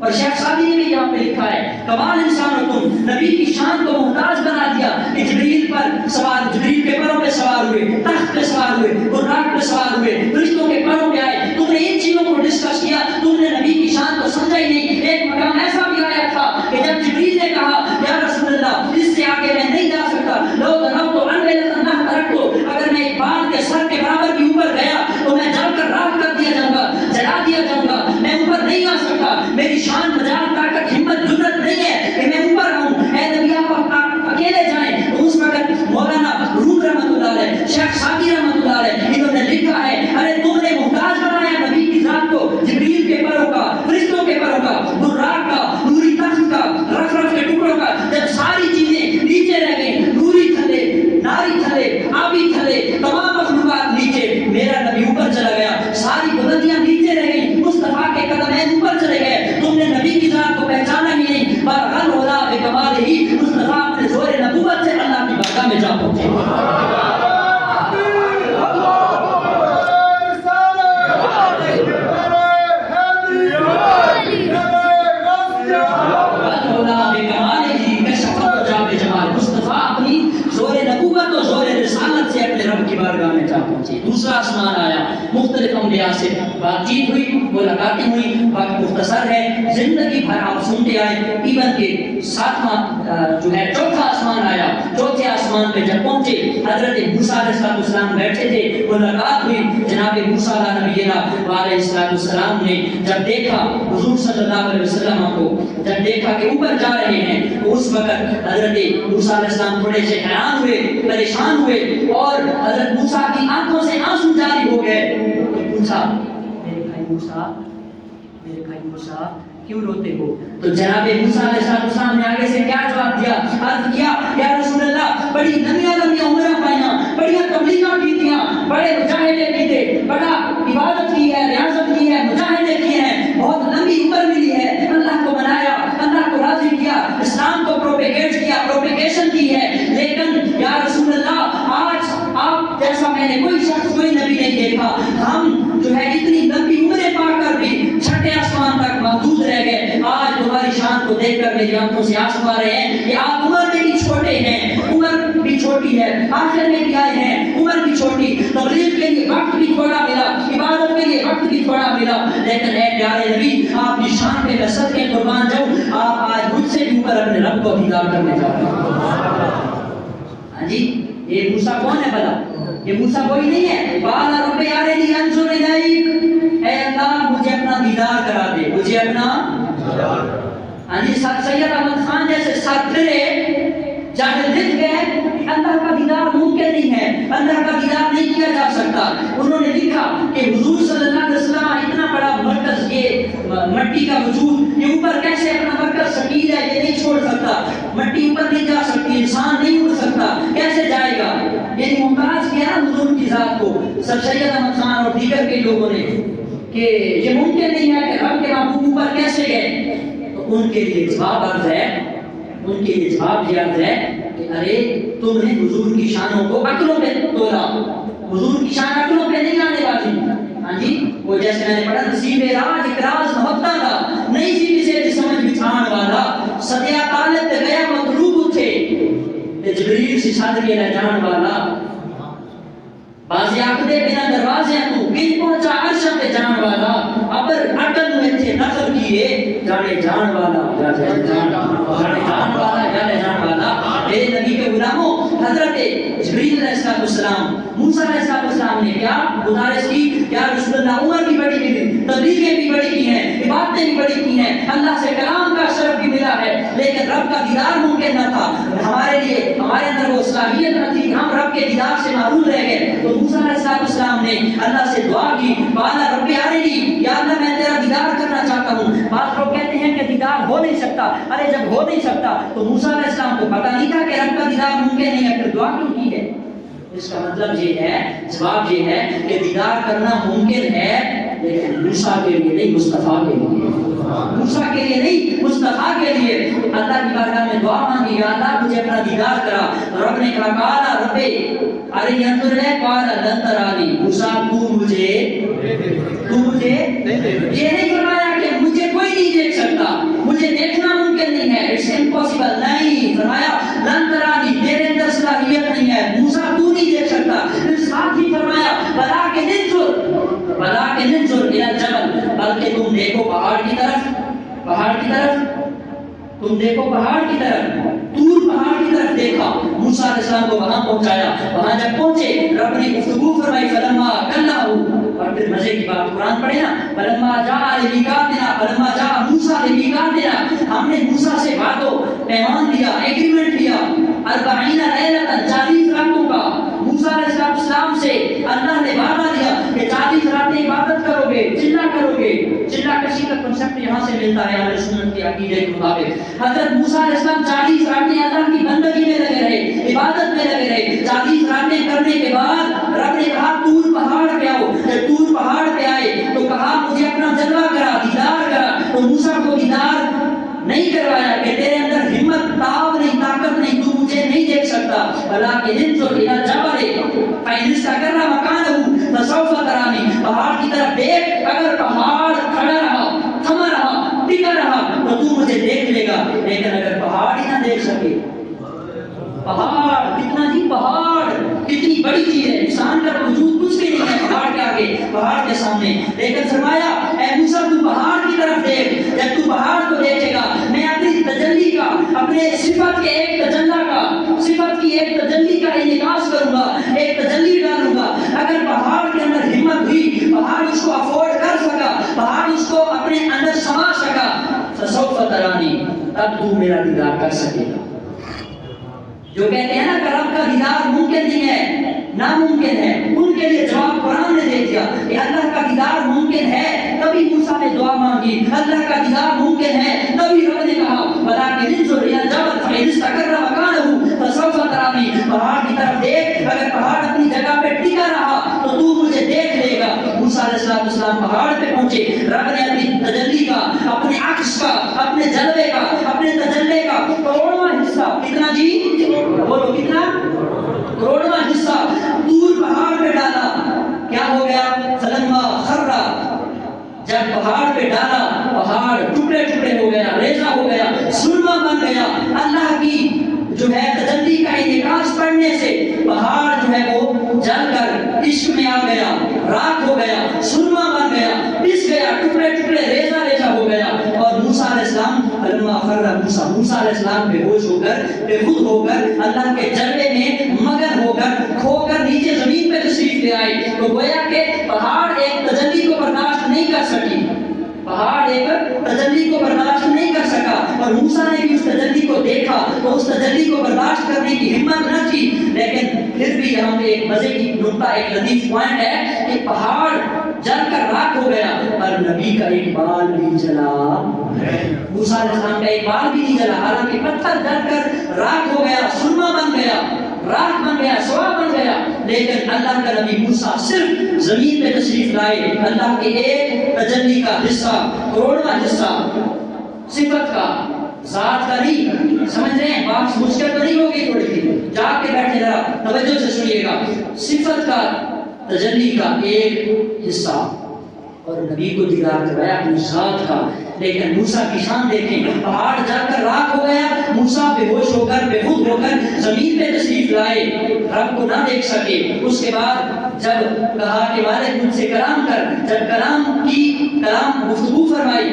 اور شیخ سعدی نے بھی یہاں پہ لکھا ہے کمال انسان ہو تم، نبی کی شان کو محتاج بنا دیا کہ جبریل پر سوار، جبریل کے پروں پہ سوار ہوئے، تخت پہ سوار ہوئے، براق پہ سوار ہوئے، فرشتوں کے پروں پہ آئے. تم نے ان چیزوں کو ڈسکس کیا، تم نے نبی کی شان کو سمجھا ہی نہیں. ایک مقام ایسا بھی آیا تھا کہ جب جبریل نے کہا یا رسول اللہ اس سے آگے میں نہیں جا سکتا، لو تنوت انہ ترکتو، اگر میں ایک بال کے سر کے برابر بھی اوپر گیا تو میں جل کر راکھ کر دیا جاؤں گا، جلا دیا جاؤں گا، میں اوپر نہیں آ سکتا. میری شان مجال طاقت ہمت جرأت نہیں ہے کہ میں اوپر آؤں. اے نبی آپ اکیلے جائیں. تو اس وقت مولانا روم رحمۃ اللہ علیہ، شیخ سعدی رحمۃ اللہ علیہ انہوں نے لکھا ہے ارے تم نے محتاج بنایا نبی کی ذات کو جبریل کے پروں کا، فرشتوں کے پروں کا، براق کا، نوری تخت کا، رف رف کے ٹکڑوں کا. جب ساری چیزیں نیچے رہ گئی، نوری تھلے، ناری تھلے، آبی تھلے، تمام مخلوقات نیچے، میرا نبی اوپر چلا گیا. ساری بلندیاں نیچے رہ گئی، مصطفیٰ کے قدمین اوپر چلے گئے. تم نے نبی کی ذات کو پہچانا ہی نہیں. برغل ہولا بے کمال ہی، مصطفیٰ اپنے زور نبوت سے اللہ کی بارگاہ میں جا پہنچے. دوسرا آسمان آیا، مختلف انبیاء سے بات چیت ہوئی، ملاقاتیں ہوئی. وقت مختصر ہے، زندگی بھر آپ سنتے آئے. ایون کے ساتواں جو ہے چوتھا آسمان آیا. چوتھے آسمان پہ جب پہنچے حضرت موسیٰ علیہ السلام بیٹھے تھے، ملاقات ہوئی. جناب موسیٰ نبینا علیہ السلام نے جب دیکھا حضور صلی اللہ علیہ وسلم کو، جب دیکھا کہ اوپر جا رہے ہیں، تو اس وقت حضرت موسیٰ علیہ السلام تھوڑے سے حیران ہوئے، پریشان ہوئے، اور حضرت موسیٰ کی آنکھوں سے آنسو جاری ہو گئے. تو پوچھا میرے بھائی موسیٰ کیوں روتے ہو؟ تو جناب موسیٰ علیہ السلام نے آگے سے کیا جواب دیا؟ عرض کیا یا رسول اللہ بڑی لمبیاں عمریں پائیاں، بڑی تبلیغاں کیتیاں، بڑے مجاہدے کیتے، بڑا عبادت کی ہے، ریاضت کی ہے، مجاہدے کیے ہیں، بہت لمبی عمر ملی ہے. اللہ کو منایا، اللہ کو راضی کیا، اسلام کو پروپیگیٹ کیا، پروپیگیشن کی ہے. لیکن یا رسول اللہ آج آپ جیسا میں نے کوئی شخص، کوئی نبی نہیں دیکھا. ہم جو ہے اتنی لمبی عمریں پا کر بھی چھٹے آسمان تک محدود رہ گئے. آج تمہاری شان کو دیکھ کر میری آنکھوں سے آنسو آ رہے ہیں کہ آپ عمر میں بھی چھوٹے ہیں، عمر بھی چھوٹی ہے، آخر میں بھی آئے ہیں، عمر بھی چھوٹی، تبلیغ کے لیے وقت بھی تھوڑا ملا، عبادت کے لیے وقت بھی تھوڑا ملا. لیکن اے پیارے نبی آپ کی شان پہ میں صدقے قربان جاؤں، آپ آج مجھ سے بھی اوپر اپنے رب کو دیدار کرنے جا رہے ہیں. ہاں جی، یہ موسیٰ کون ہے بھلا؟ یہ موسیٰ کوئی نہیں ہے. قال رب ارنی انظر الیک، اے اللہ مجھے اپنا دیدار کرا دے، مجھے اپنا. ہاں جی، سید احمد خان جیسے ساتھرے جاہل لکھ گئے اللہ کا دیدار ممکن نہیں ہے، اللہ کا دیدار نہیں کیا جا سکتا. انہوں نے لکھا کہ حضور صلی اللہ علیہ وسلم اتنا بڑا مرکز، یہ مٹی کا وجود، یہ اوپر کیسے اپنا مرکز ثقیل ہے یہ نہیں چھوڑ سکتا، مٹی اوپر نہیں جا سکتی، انسان نہیں اڑ سکتا، کیسے جائے گا؟ یعنی ممتاز کیا حضور کی ذات کو سر سید احمد خان اور دیگر کے لوگوں نے کہ یہ ممکن نہیں ہے کہ رب کے محبوب اوپر کیسے گئے. تو ان کے لیے جواب عرض ہے، ان کے لیے جواب یہ عرض ہے کہ ارے تم نے حضور کی شانوں کو عقلوں پہ تولا، حضور کی شان عقلوں پہ نہیں آنے والی. ہاں جی، وہ جیسے میں نے پڑھا نصیب راج اکراز محبتہ دا نہیں سی کسے دی سمجھ بچھان والا، صدیہ طالب تے گیا مطلوب تھے تے جبریل سی صدقے نہ جان والا. بازی آخدے بنا دروازے تو بن پہنچا عرش پہ جان والا، ابر عقل میں تھے نقل کیے جانے جان والا، جانے جان والا، جانے جان والا. میرے نبی کے غلاموں حضرت جبریل علیہ السلام، موسیٰ علیہ السلام نے کیا گزارش کی؟ یا رسول اللہ عمر بھی بڑی کی، تبلیغیں بھی بڑی کی ہیں، عبادتیں بھی بڑی کی ہیں، اللہ سے کلام کا شرف بھی ملا ہے، لیکن رب کا دیدار ممکن نہ تھا. ہمارے لیے ہمارے اندر وہ صلاحیت نہ تھی کہ ہم رب کے دیدار سے محروم رہ گئے. تو موسیٰ علیہ السلام نے اللہ سے دعا کی، قال رب ارنی، یا اللہ میں تیرا دیدار کرنا چاہتا ہوں. بعض لوگ کہتے ہیں کہ دیدار ہو نہیں سکتا. ارے جب ہو نہیں سکتا تو موسیٰ علیہ السلام کو پتہ نہیں تھا کہ رب کا دیدار ممکن نہیں ہے، پھر دعا کیوں کی ہے؟ اس کا مطلب یہ ہے، جواب یہ ہے کہ دیدار کرنا ممکن ہے لیکن موسیٰ کے لیے نہیں، مصطفیٰ کے لیے، موسیٰ کے لیے نہیں، مصطفیٰ کے لیے۔ اللہ کی بارگاہ میں دعا مانگی، یا اللہ مجھے اپنا دیدار کرا۔ رب نے کہا قال رب ارنی انظر الیک قال لن ترانی، موسیٰ تو مجھے یہ نہیں فرمایا کہ مجھے کوئی نہیں دیکھ سکتا، مجھے دیکھنا ممکن نہیں ہے، اٹس امپاسبل، نہیں فرمایا لن ترانی، تیرے اندر صلاحیت نہیں ہے، موسیٰ تو نہیں دیکھ سکتا۔ پھر ساتھ ہی فرمایا ولکن انظر الی الجبل، بلکہ تم دیکھو پہاڑ کی طرف، تم دیکھو پہاڑ کی طرف، طور پہاڑ کی طرف دیکھا۔ موسیٰ علیہ السلام کو وہاں پہنچایا، وہاں جب پہنچے رب نے گفتگو فرمائی فلما کلمہ، اور پھر مزے کی بات قرآن پڑھے نا، فلما جاء لمیقاتنا، فلما جاء موسیٰ لمیقاتنا، ہم نے موسیٰ سے باتوں پیمان لیا، ایگریمنٹ لیا، 40 لیلۃ، 40 راتوں کا۔ موسیٰ علیہ السلام سے اللہ نے وعدہ دیا کہ 40 راتیں عبادت کرو گے، چلا کرو گے۔ چلا کشی کا کنسپٹ یہاں سے ملتا ہے اہل سنت کے عقیدے کے مطابق۔ حضرت موسیٰ علیہ السلام 40 راتیں اللہ کی بندگی میں لگے رہے، عبادت میں لگے رہے۔ 40 راتیں کرنے کے بعد رب نے کہا طور پہاڑ پہ آؤ۔ جب طور پہاڑ پہ آئے تو کہا مجھے اپنا جلوہ کرا، دیدار کرا۔ تو موسیٰ کو دیدار نہیں کروایا کہ تیرے اندر ہمت، طاقت نہیں، طاقت نہیں، تو مجھے نہیں دیکھ سکتا۔ ولکن انظر الی الجبل فإن استقر مكانه فسوف ترانی، پہاڑ کی طرف دیکھ، اگر پہاڑ کھڑا رہا، تھما رہا، ٹکا رہا تو مجھے دیکھ لے گا۔ لیکن اگر پہاڑ ہی نہ دیکھ سکے، پہاڑ کتنا جی، پہاڑ کتنی بڑی چیز ہے، انسان کا وجود کچھ بھی نہیں ہے پہاڑ کے آگے، پہاڑ کے سامنے۔ لیکن فرمایا اے موسیٰ تو پہاڑ کی طرف دیکھ، جب تو پہاڑ کو دیکھے گا میں اپنی تجلی کا، اپنے صفت کے ایک تجلی کا، صفت کی ایک تجلی کا انعکاس کروں گا، ایک تجلی ڈالوں گا۔ اگر پہاڑ کے اندر ہمت ہوئی، پہاڑ اس کو افورڈ کر سکا، پہاڑ اس کو اپنے اندر سما سکا، فسوف ترانی، تب تو میرا دیدار کر سکے گا۔ جو کہتے ہیں نا کہ رب کا دیدار ممکن نہیں ہے، ناممکن ہے، ان کے لیے جواب قرآن نے دے دیا کہ اللہ کا دیدار ممکن ہے، تبھی موسیٰ نے دعا مانگی۔ اللہ کا دیدار ممکن ہے، تبھی رب نے کہا ولکن انظر الی الجبل فإن استقر مكانه فسوف ترانی، پہاڑ کی طرف دیکھ، اگر پہاڑ اپنی جگہ پہ ٹکا رہا تو مجھے دیکھ لے گا۔ موسیٰ علیہ السلام پہاڑ پہ پہنچے، رب نے اپنی تجلی کا، اپنے عکس کا، اپنے جلوے کا، اپنے تجلے کا کروڑواں حصہ، کتنا جی بولو کتنا، کروڑواں حصہ طور پہاڑ پہ ڈالا۔ کیا ہو گیا؟ فلما خر، جب پہاڑ پہ ڈالا پہاڑ ٹکڑے ٹکڑے ہو گیا، ریزہ ہو گیا، سرما بن گیا۔ اللہ کی جو ہے تجلی کا انعکاس پڑنے سے پہاڑ جو ہے وہ جل کر عشق میں آ گیا، راکھ ہو گیا، سرما بن گیا، پس گیا، ٹکڑے ٹکڑے، ریزہ ریزہ ہو گیا۔ اور موسیٰ علیہ السلام فلما خر موسیٰ علیہ السلام بے ہوش ہو کر، بے خود ہو کر، اللہ کے جلوے میں مگن ہو کر، کھو کر نیچے زمین پہ تشریف لے آئے۔ تو گویا کہ پہاڑ ایک تجلی کو برداشت نہیں کر سکی، پہاڑ ایک تجلی کو برداشت نہیں کر سکا، اور موسیٰ نے بھی اس تجلی کو دیکھا تو اس تجلی کو برداشت کرنے کی ہمت نہ کی۔ لیکن پھر بھی یہاں پہ ایک مزے کی نکتہ، ایک لطیف پوائنٹ ہے کہ پہاڑ جل کر راکھ ہو گیا اور نبی کا ایک بال بھی جلا، موسیٰ علیہ السلام کا ایک بال بھی نہیں جلا، حالانکہ پتھر جل کر راکھ ہو گیا، سرما بن گیا، راکھ بن گیا، سوا بن گیا، لیکن اللہ کا نبی موسیٰ صرف زمین پہ تشریف لائے، اللہ کے ایک تجلی کا حصہ، کروڑواں حصہ، صفت کا، ذات کا نہیں۔ سمجھ رہے ہیں بات؟ مشکل تو نہیں ہوگی تھوڑی سی، جا کے بیٹھے ذرا توجہ سے سنیے گا۔ صفت کا، تجلی کا ایک حصہ، اور نبی کو دیدار کروایا اپنی ذات کا۔ لیکن موسیٰ کی شان دیکھیں، پہاڑ جا کر راکھ ہو گیا، موسیٰ بے ہوش ہو کر، بے خود ہو کر زمین پہ تشریف لائے، رب کو نہ دیکھ سکے۔ اس کے بعد جب کہا کہ مالک مجھ سے کلام کر، جب کلام گفتگو فرمائی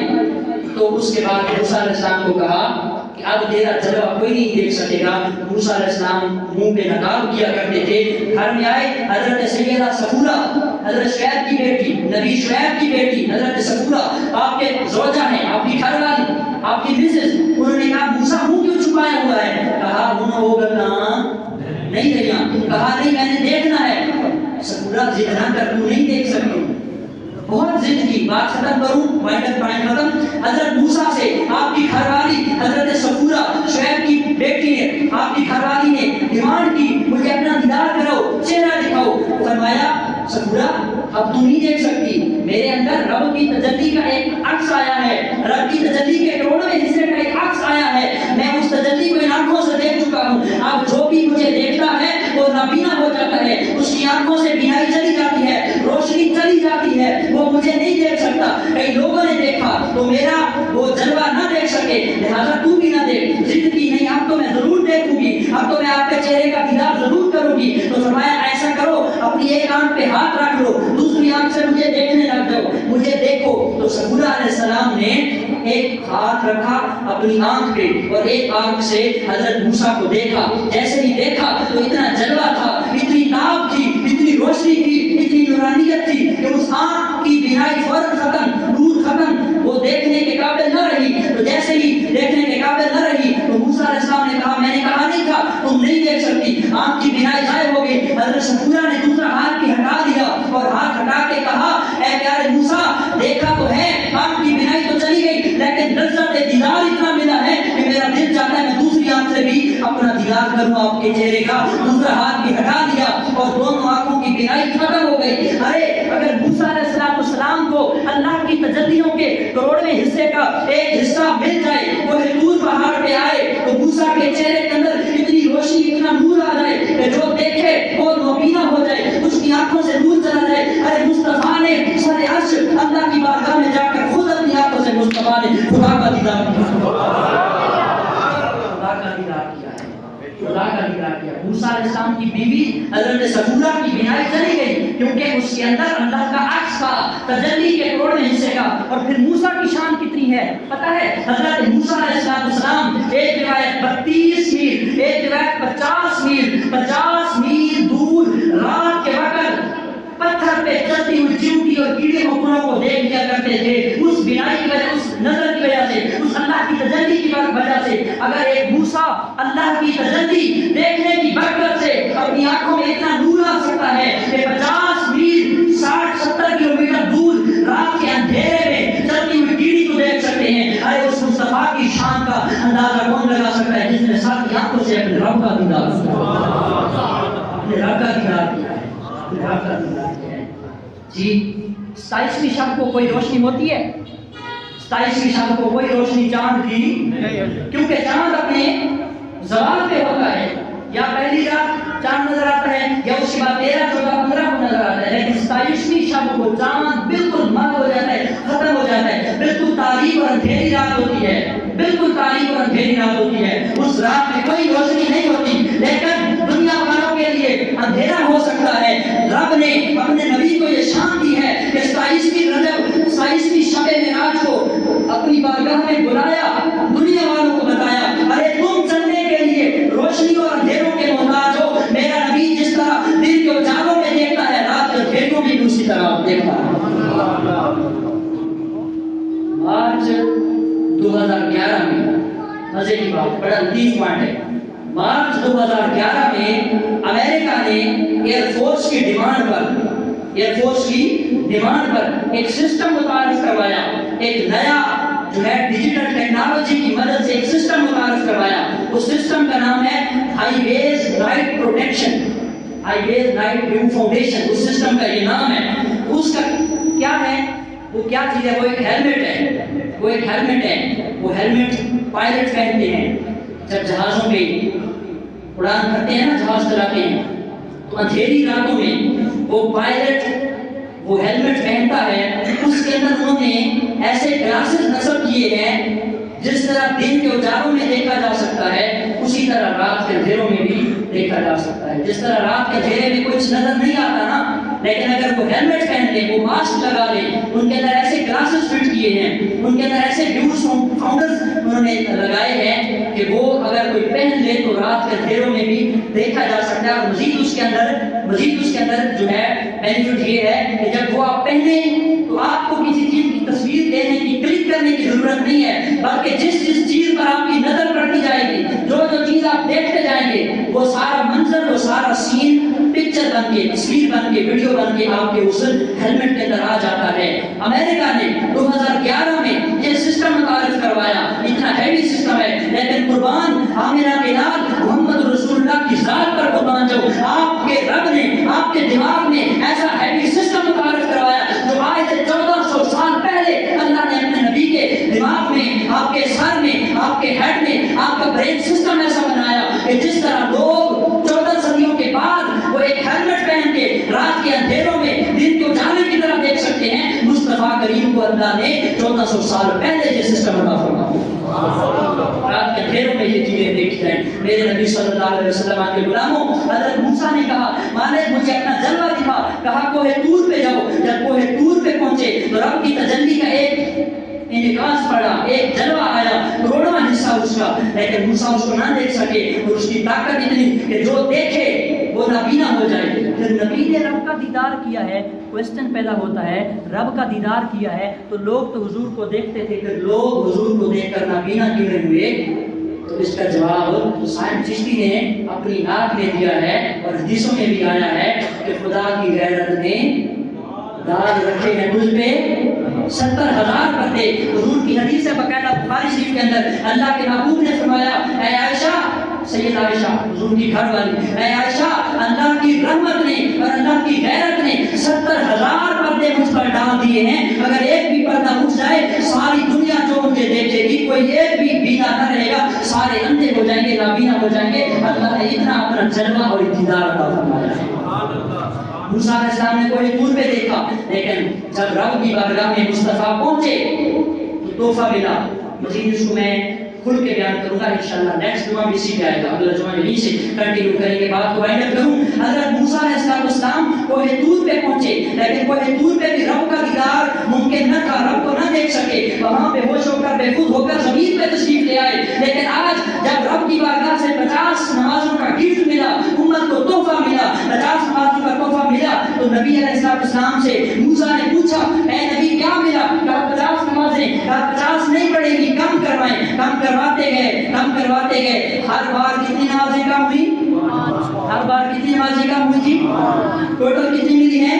تو اس کے بعد موسیٰ علیہ السلام کو کہا کہ اب تیرا جلوہ کوئی نہیں دیکھ سکے گا۔ موسیٰ علیہ السلام منہ پہ نقاب کیا کرتے تھے، گھر میں آئے حضرت سیدہ صفورہ، حضرت شعیب کی بیٹی، نبی شعیب کی بیٹی حضرت صفورہ، آپ کے زوجہ ہیں، آپ کی گھر والی، آپ کی مسز، انہوں نے کہا موسیٰ منہ کیوں چھپایا ہوا ہے؟ کہا انہوں وہ کرنا نہیں دیا، کہا نہیں میں نے دیکھنا ہے۔ صفورہ ضد نہ کر، تو نہیں دیکھ سکتی، بہت ضد کی، بات ختم کروں، پوائنٹ ختم۔ حضرت موسیٰ سے آپ کی گھر والی حضرت صفورہ شعیب کی بیٹی ہے، آپ کی گھر والی نے ڈیمانڈ کی مجھے اپنا دیدار کرو، اب تو نہیں دیکھ سکتی، میرے اندر رب کی تجلی کا ایک عکس آیا ہے، رب کی تجلی کے کروڑویں حصے کا ایک عکس آیا ہے، میں اس تجلی کو ان آنکھوں سے دیکھ چکا ہوں۔ اب جو بھی مجھے دیکھتا ہے وہ نابینا ہو جاتا ہے، اس کی آنکھوں سے بینائی چلی جاتی ہے، روشنی چلی جاتی ہے، وہ مجھے نہیں دیکھ سکتا۔ کئی لوگوں نے دیکھا تو میرا وہ جلوہ نہ دیکھ سکے، لہذا تو بھی نہ دیکھ۔ زندگی نہیں، اب تو میں ضرور دیکھوں گی، اب تو میں آپ کے چہرے کا دیدار ضرور کروں گی۔ تو فرمایا ایسا کرو، اپنی ایک آنکھ پہ ہاتھ رکھ لو، دوسری آنکھ سے مجھے دیکھنے لگ جاؤ، مجھے دیکھو۔ تو سمودہ علیہ السلام نے ایک ہاتھ رکھا اپنی آنکھ پہ اور ایک آنکھ سے حضرت موسیٰ کو دیکھا۔ جیسے ہی دیکھا تو اتنا جلوہ تھا، اتنی تاب تھی، اتنی روشنی تھی، اتنی نورانیت تھی کہ اس آنکھ کی بینائی فوراً ختم، نور ختم، وہ دیکھنے کے قابل نہ رہی۔ تو جیسے ہی دیکھنے کے قابل نہ رہی تو موسیٰ علیہ السلام نے کہا میں نے کہا نہیں تھا تم نہیں دیکھ سکتی، آنکھ کی بینائی ضائع ہو گئی۔ حضرت سمودہ نے دوسرا ہاتھ بھی ہٹا دیا اور ہاتھ ہٹا کے کہا اے پیارے موسیٰ، دیکھا تو ہے، آنکھ کی بینائی تو چلی گئی، لیکن لذت دیدار اتنا ملا ہے کہ میرا دل چاہتا ہے میں دوسری آنکھ سے بھی اپنا دیدار کروں آپ کے چہرے کا۔ دوسرا ہاتھ بھی ہٹا دیا اور دونوں آنکھوں کی بینائی ختم ہو گئی۔ ارے اگر موسیٰ علیہ السلام کو اللہ کی تجلیوں کے کروڑویں حصے کا ایک حصہ مل جائے، وہ طور پہاڑ پہ آئے تو موسیٰ کے چہرے کے اندر اتنی روشنی، اتنا نور آ جائے کہ جو دیکھے وہ نابینا ہو جائے، اس کی آنکھوں سے نور چلا جائے۔ ارے مصطفیٰ نے سر عرش اللہ کی بارگاہ میں جا کر خود اپنی آنکھوں سے مصطفیٰ نے خدا کا دیدار کیا، خدا کا دیدار کیا ہے، خدا کا دیدار کیا۔ موسیٰ علیہ السلام کی بیوی حضرت سمودہ کی بینائی چلی گئی کیونکہ اس کے اندر اللہ کا عکس تھا، تجلی کے کروڑویں حصے کا۔ اور پھر موسیٰ کی شان کتنی ہے پتہ ہے؟ حضرت موسیٰ علیہ السلام ایک روایت 32 میل، ایک روایت 50 میل دور رات کے وقت پتھر پہ چلتی ہوئی چیونٹی اور کیڑے مکوڑوں کو دیکھ لیا کرتے تھے، اس بینائی کی وجہ، اس نظر کی وجہ سے، اس اللہ کی تجلی کی وجہ سے۔ اگر ایک موسیٰ اللہ کی تجلی دیکھنے کی برکت سے اپنی آنکھوں میں اتنا نور آ سکتا ہے کہ 50 میل 60-70 کلومیٹر دور رات کے اندھیرے میں چلتی ہوئی کیڑی کو دیکھ سکتے ہیں، ارے اس مصطفیٰ کی شان کا اندازہ کون لگا سکتا ہے جس نے ساتھ آنکھوں سے اپنے رب کا دیدار کیا، اپنے رب کا دیدار کیا ہے، اپنے رب کا دیدار کیا ہے۔ جی 27ویں شب کو کوئی روشنی ہوتی ہے؟ 27ویں شب کو کوئی روشنی چاند کی نہیں، کیونکہ چاند اپنے زوال پہ ہوتا ہے، یا پہلی رات چاند نظر آتا ہے یا اس کے بعد 13, 14, 15 کو نظر آتا ہے، لیکن 27ویں شب کو چاند بالکل مر ہو جاتا ہے، ختم ہو جاتا ہے، بالکل تاریک اور اندھیری رات ہوتی ہے، بالکل تاریک اور اندھیری رات ہوتی ہے، اس رات میں کوئی روشنی نہیں ہوتی، لیکن دنیا والوں کے لیے اندھیرا ہو سکتا ہے۔ رب نے اپنے نبی کو یہ شان دی ہے کہ 27ویں رجب، 27ویں شب معراج کو اپنی بارگاہ میں بلایا، دنیا والوں کو بتایا ارے تم چلنے کے لیے روشنی اور اندھیروں کے محتاج ہو، میرا نبی جس طرح دن کے اجالوں میں دیکھتا ہے رات کے اندھیروں میں بھی اسی طرح دیکھتا ہے۔ مارچ 2011 میں مزے کی بات، بڑا لطیف پوائنٹ ہے، مارچ 2011 میں امریکہ نے ایئر فورس کی ڈیمانڈ پر ایک سسٹم متعارف کروایا، ایک نیا جو ہے ڈیجیٹل ٹیکنالوجی کی مدد سے ایک سسٹم متعارف کروایا۔ اس سسٹم کا نام ہے ہائی ویز نائٹ پروٹیکشن، ہائی ویز نائٹ ویو فاؤنڈیشن، اس سسٹم کا یہ نام ہے۔ اس کا کیا ہے، وہ کیا چیز ہے؟ وہ ایک ہیلمٹ ہے، وہ ہیلمٹ پائلٹ پہنتے ہیں جب جہازوں پہ اڑان کرتے ہیں نا، جہاز چلاتے ہیں، تو اندھیری راتوں میں وہ پائلٹ وہ ہیلمٹ پہنتا ہے، اس کے اندر انہوں نے ایسے گلاسز نصب کیے ہیں جس طرح دن کے اجالوں میں دیکھا جا سکتا ہے اسی طرح رات کے اندھیروں میں بھی دیکھا جا سکتا ہے۔ جس طرح رات کے اندھیرے میں کچھ نظر نہیں آتا نا، لیکن اگر وہ ہیلمٹ پہن لیں، وہ ماسک لگا لیں، ان کے اندر ایسے گلاسز فٹ کیے ہیں، ان کے اندر ایسے ویوز فاؤنڈرز انہوں نے لگائے ہیں کہ وہ اگر کوئی پہن لے تو رات کے اندھیروں میں بھی دیکھا جا سکتا ہے۔ اور مزید اس کے اندر جو ہے بینیفٹ یہ ہے کہ جب وہ آپ پہنیں تو آپ کو کسی چیز کی تصویر لینے کی، کلک کرنے کی ضرورت نہیں ہے، بلکہ جس چیز پر آپ کی نظر پڑتی جائے گی، جو چیز آپ دیکھتے جائیں گے، وہ سارا منظر، وہ سارا سین پکچر بن کے، تصویر بن کے، ویڈیو بن کے آپ کے اس ہیلمٹ کے اندر آ جاتا ہے۔ امریکہ نے 2011 میں یہ سسٹم متعارف کروایا، اتنا ہیوی سسٹم ہے، لیکن قربان آمنہ کے لال محمد رسول اللہ کی ذات پر قربان جو آپ کے رب نے آپ کے دماغ میں ایسا ہیوی سسٹم متعارف کروایا آپ کا برین سسٹم ایسا بنایا کہ جس طرح لوگ 14 صدیوں کے بعد وہ ایک ہیلمٹ پہن کے رات کے اندھیروں میں دن کے اجالے کی طرف دیکھ سکتے ہیں، مصطفیٰ کریم کو اللہ نے 1400 سال پہلے یہ سسٹم عطا فرمایا، رات کے اندھیروں میں یہ چیزیں دیکھی جائیں۔ میرے نبی صلی اللہ علیہ وسلم کے غلاموں، حضرت موسیٰ نے کہا مالک مجھے اپنا جلوہ دکھا، کہا کوہ طور پہ جاؤ۔ جب کوہ طور پہ پہنچے تو رب کی تجلی کا ایک انعکاس پڑا، ایک جلوہ آیا، کروڑواں حصہ اس کا، لیکن موسیٰ اس کو نہ دیکھ سکے اور اس کی طاقت اتنی کہ جو دیکھے وہ نابینا ہو جائے۔ پھر نبی نے رب کا دیدار کیا ہے، کوشچن پیدا ہوتا ہے رب کا دیدار کیا ہے تو لوگ تو حضور کو دیکھتے تھے، پھر لوگ حضور کو دیکھ کر نابینا کیوں نہیں ہوئے؟ تو اس کا جواب حسین چشتی نے اپنی نعت میں دیا ہے اور حدیثوں میں بھی آیا ہے کہ خدا کی غیرت نے داغ رکھے ہیں مجھ پہ 70,000 پردے۔ حضور کی حدیث ہے باقاعدہ بخاری شریف کے اندر، اللہ کے محبوب نے فرمایا اے عائشہ، سید عائشہ حضور کی گھر والی، اے عائشہ اللہ کی رحمت نے اور اللہ کی غیرت نے 70,000 پردے مجھ پر ڈال دیے ہیں، اگر ایک بھی پردہ اٹھ جائے ساری دنیا جو مجھے دیکھے گی کوئی ایک بھی بینا نہ رہے گا، سارے اندھے ہو جائیں گے، نابینا ہو جائیں گے۔ اللہ نے اتنا اپنا جلوہ اور دیدار عطا فرمایا ہے۔ موسیٰ علیہ السلام نے کوہ طور پہ دیکھا، لیکن جب رب کی بارگاہ میں مصطفیٰ پہنچے تو تحفہ ملا۔ مزید اس کو میں کھل کے بیان کروں گا انشاءاللہ، نیکسٹ جمعہ بھی اسی پہ آئے گا، اگلا جمعہ یہیں سے کنٹینیو کریں گے، بات کو وائنڈ اپ کروں۔ حضرت موسیٰ علیہ السلام کوہ طور پہ پہنچے، لیکن کوہ طور پہ بھی رب کا دیدار ممکن نہ تھا، رب کو نہ دیکھ سکے، وہاں بے ہوش ہو کر بے خود ہو کر زمین پہ تشریف لے آئے۔ لیکن آج جب رب کی بارگاہ سے 50 نمازوں کا گفٹ ملا، امت کو تحفہ ملا، 50 نمازوں کا تحفہ ملا، تو نبی علیہ السلام سے موسیٰ نے پوچھا اے نبی کیا ملا؟ کہا 50 نمازیں، کہا 50 نہیں پڑے گی، کم کروائیں، کم کرواتے گئے، ہر بار کتنی نمازیں کم ہوئی؟ ہر بار کتنی نمازیں کم ہوئی تھی؟ ٹوٹل کتنی ملی ہیں؟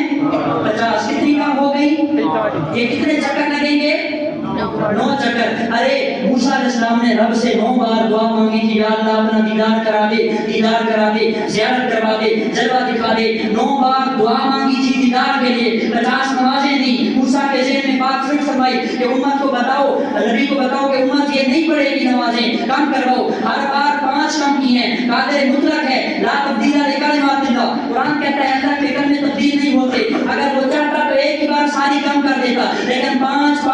50۔ کتنی کم ہو گئی؟ یہ کتنے چکر لگیں گے؟ 9 چکر۔ ارے موسیٰ علیہ السلام نے رب سے 9 بار دعا مانگی تھی، یا اللہ اپنا دیدار کرا دے، زیارت کروا دے، جلوہ دکھا دے۔ 9 بار دعا مانگی تھی دیدار کے لیے، 50 نمازیں دی۔ موسیٰ کے ذہن میں بات فٹ فرمائی کہ امت کو بتاؤ، نبی کو بتاؤ کہ امت یہ نہیں پڑھے گی نمازیں، کم کرواؤ۔ ہر بار 5 کم کی ہیں، قادر مطلق ہے، لا تبدیل لکلمات اللہ۔ قرآن کہتا ہے اللہ کے کلمے تبدیل نہیں ہوتے، اگر وہ چاہتا تو ایک ہی بار ساری کم کر دیتا، لیکن 5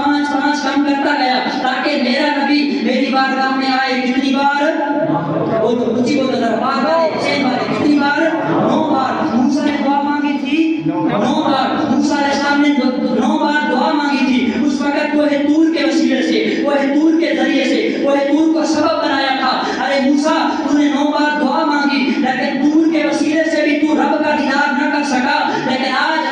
کم کرتا گیا تاکہ میرا نبی میری بارگاہ میں آئے۔ کتنی بار؟ وہ تو اونچی بولتا تھا، بار کتنی بار؟ 9 بار۔ موسیٰ نے دعا مانگی تھی 9 بار، موسیٰ علیہ السلام نے 9 بار دعا مانگی تھی۔ اس وقت کوہ طور کے وسیلے سے، کوہ طور کے ذریعے سے، کوہ طور کو سبب بنایا تھا۔ ارے موسیٰ تو نے 9 بار دعا مانگی، لیکن طور کے وسیلے سے بھی تو رب کا دیدار نہ کر سکا، لیکن آج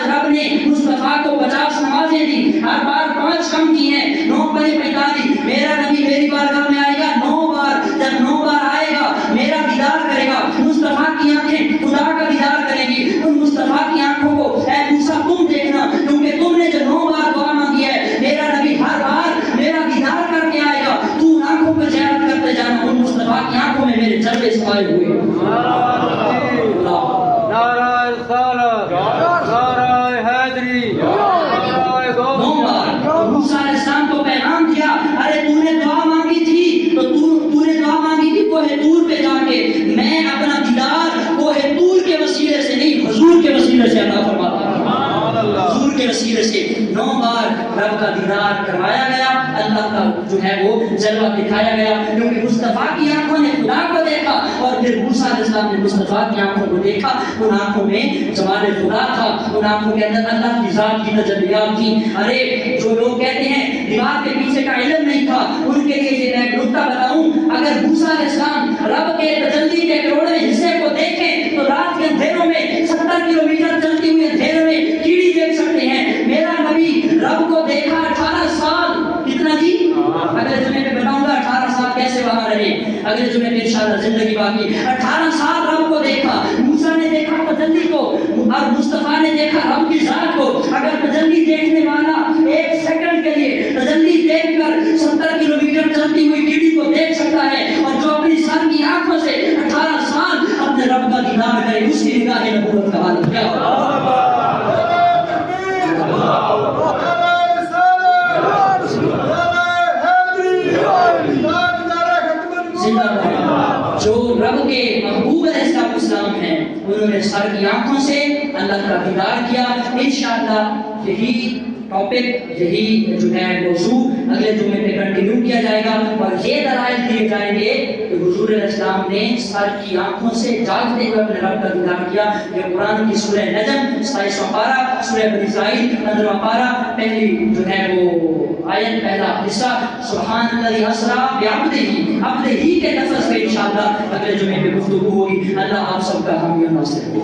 رب نے مصطفیٰ کو 50 نمازیں دی، ہر بار 5 کم کی ہیں، 9 پہلے 45۔ میرا نبی میری بارگاہ میں آئے گا 9 بار، جب 9 بار آئے گا میرا دیدار کرے گا، مصطفیٰ کی آنکھیں خدا کا دیدار کریں گی، ان مصطفیٰ کی آنکھوں کو اے موسیٰ تم دیکھنا، کیونکہ تم نے جو 9 بار دعا مانگی ہے، میرا نبی ہر بار میرا دیدار کر کے آئے گا، تو ان آنکھوں کو زیارت کرتے جانا، ان مصطفیٰ کی آنکھوں میں میرے جلوے سمائے ہوئے۔ نعرہ رسالت، نعرہ حیدری، نعرہ غوثیہ۔ موسیٰ علیہ السلام کو پیغام دیا، ارے تو نے دعا مانگی تھی تو تو نے دعا مانگی تھی کوہ طور پہ جا کے، میں اپنا دیدار کوہ طور کے وسیلے سے نہیں حضور کے وسیلے سے عطا فرماتا ہوں۔ حضور کے وسیلے سے 9 بار رب کا دیدار کروایا گیا، اللہ کا جو ہے وہ جلوہ دکھایا گیا، کیونکہ مصطفیٰ کی آنکھوں نے خدا کو دیکھا اور پھر موسیٰ علیہ السلام نے مصطفیٰ کی آنکھوں کو دیکھا، ان آنکھوں میں جمال خدا تھا، ان آنکھوں کے اندر اللہ کی ذات کی تجلیات تھی۔ ارے جو لوگ کہتے ہیں دیوار کے پیچھے کا علم نہیں تھا، ان کے لیے یہ میں ایک نکتہ بتاؤں، اگر موسیٰ علیہ السلام رب کے تجلی کے کروڑویں حصے کو دیکھیں تو رات کے اندھیروں میں 70 کلومیٹر چلتی ہوئی اندھیروں میں کیڑی دیکھ سکتے ہیں۔ میرا نبی رب کو دیکھا 18 سال، کتنا جی؟ اگلے جمعے میں بتاؤں گا 18 سال کیسے وہاں رہے، اگلے جمعے میں انشاءاللہ زندگی باقی۔ 18 سال رب کو دیکھا، موسیٰ نے دیکھا تجلی کو اور مصطفیٰ نے دیکھا رب کی ذات کو۔ اگر تجلی دیکھنے والا 1 سیکنڈ کے لیے تجلی دیکھ کر 70 کلومیٹر چلتی ہوئی کیڑی کو دیکھ سکتا ہے، اور جو اپنی سر کی آنکھوں سے 18 سال اپنے رب کا دیدار کرے، اس کی نگاہ نبوت کا حال کیا ہوگا؟ زندہ باد. جو رب کے محبوب علیہ السلام ہیں انہوں نے سر کی آنکھوں سے اللہ کا دیدار کیا. انشاءاللہ یہی ٹاپک یہی جو ہے موضوع اگلے جمعے پہ کنٹینیو کیا جائے گا اور یہ دلائل دیے جائیں گے کہ حضور علیہ السلام نے سر کی آنکھوں سے جاگتے ہوئے اپنے رب کا دیدار کیا. یہ قرآن کی سورہ نجم 27واں پارہ، سورہ بنی اسرائیل 15واں پارہ، پہلی جو ہے وہ آیت پہلا حصہ سبحان الذی اسریٰ بعبدہ، عبدہ کے لفظ پہ انشاءاللہ اگلے جمعے پہ گفتگو ہوگی. اللہ آپ سب کا حامی و ناصر ہو.